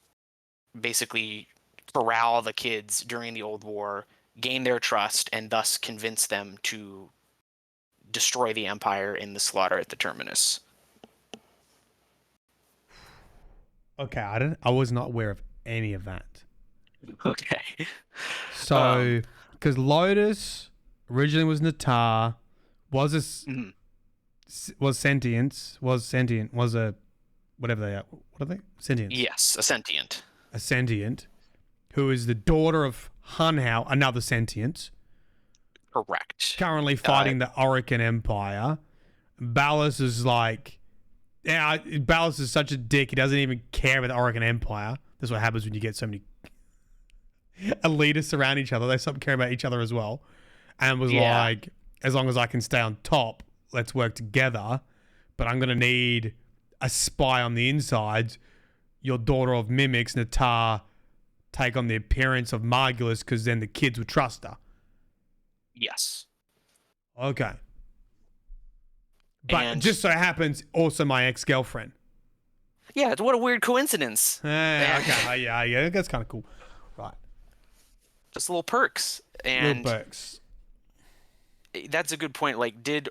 basically corral the kids during the Old War, gain their trust, and thus convince them to destroy the Empire in the slaughter at the Terminus. Okay, I was not aware of any of that. Okay. So, because Lotus originally was Natar, was a Mhm. was sentient, was a whatever they are. What are they? Sentience. Yes, a sentient. A sentient, who is the daughter of Hun Hao, another sentient, Correct. currently fighting the Orokin Empire. Ballas is like, yeah, Ballas is such a dick. He doesn't even care about the Orokin Empire. That's what happens when you get so many elitists around each other. They stop caring about each other as well. And was Yeah. like, as long as I can stay on top, let's work together. But I'm going to need a spy on the inside. Your daughter of mimics, Natar, take on the appearance of Margulis because then the kids would trust her. Yes. Okay. But And just so happens, also my ex-girlfriend. yeah, what a weird coincidence. Okay, yeah, that's kind of cool. Right. Just little perks. Little And perks. that's a good point. Like, did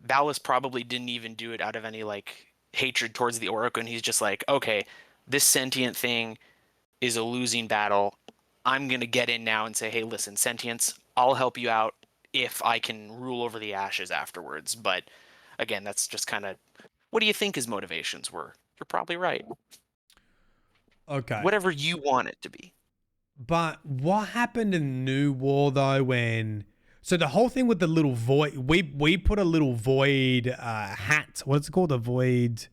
Ballas probably didn't even do it out of any like hatred towards the Orokin. He's just like, okay, this sentient thing is a losing battle. I'm gonna get in now and say, hey, listen, sentience, I'll help you out if I can rule over the ashes afterwards. But again, that's just kind of, what do you think his motivations were? You're probably right. Okay. Whatever you want it to be. But what happened in New War though when so the whole thing with the little void we put a little void hat. What's it called? A void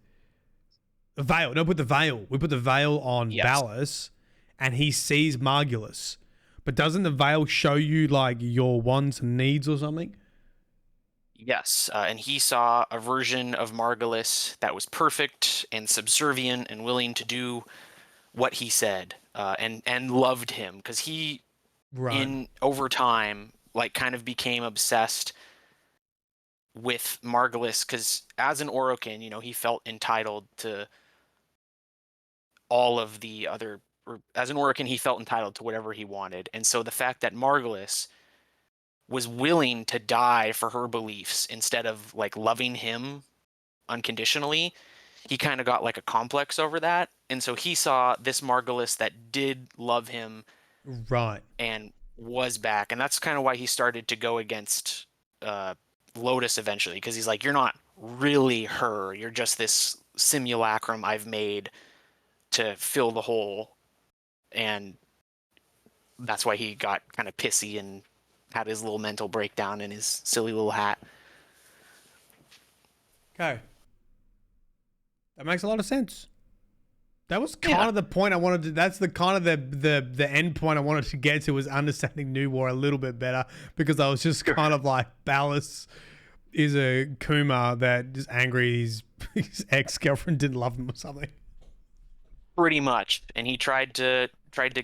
veil. No, put the veil. We put the veil on Yes. Ballas and he sees Margulis. But doesn't the veil show you like your wants and needs or something? Yes, and he saw a version of Margulis that was perfect and subservient and willing to do what he said, and loved him because he, Right. in over time, like kind of became obsessed with Margulis because as an Orokin, he felt entitled to all of the other, or as an Orokin, he felt entitled to whatever he wanted, and so the fact that Margulis was willing to die for her beliefs instead of like loving him unconditionally, he kind of got like a complex over that. And so he saw this Margulis that did love him Right. and was back, and that's kind of why he started to go against Lotus eventually, because he's like, you're not really her, you're just this simulacrum I've made to fill the hole, and that's why he got kind of pissy and had his little mental breakdown in his silly little hat. Okay. That makes a lot of sense. That was kind of the point I wanted to. That's the kind of the end point I wanted to get to, was understanding New War a little bit better, because I was just kind of like, Ballas is a Kuma that just angry his ex girlfriend didn't love him or something. Pretty much, and he tried to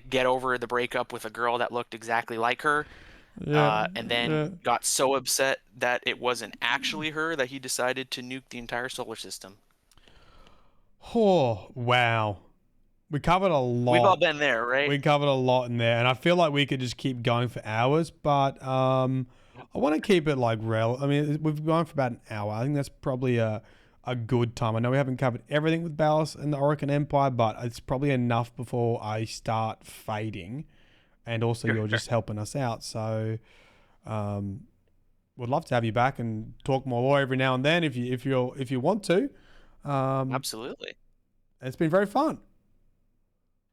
get over the breakup with a girl that looked exactly like her, Yeah. and then got so upset that it wasn't actually her that he decided to nuke the entire solar system. Oh, wow. We covered a lot. We've all been there, right? We covered a lot in there, and I feel like we could just keep going for hours, but I want to keep it like I mean, we've gone for about an hour. I think that's probably a good time. I know we haven't covered everything with Ballas and the Orokin Empire, but it's probably enough before I start fading, and also you're just helping us out. So, would love to have you back and talk more lore every now and then if you want to. Absolutely. It's been very fun.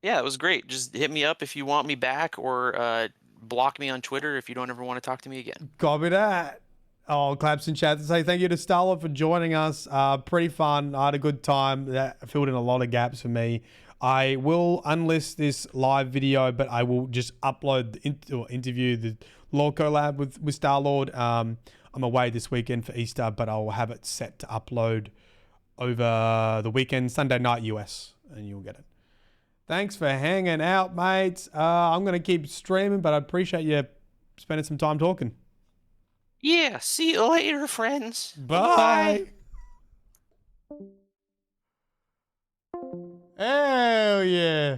Yeah, it was great. Just hit me up if you want me back, or block me on Twitter if you don't ever want to talk to me again. Copy that. Oh, claps in chat to say thank you to Starlord for joining us. Pretty fun. I had a good time. That filled in a lot of gaps for me. I will unlist this live video, but I will just upload or interview the Lore collab with Starlord. I'm away this weekend for Easter, but I'll have it set to upload over the weekend, Sunday night US, and you'll get it. Thanks for hanging out, mates. I'm going to keep streaming, but I appreciate you spending some time talking. Yeah, see you later, friends. Bye. Hell yeah.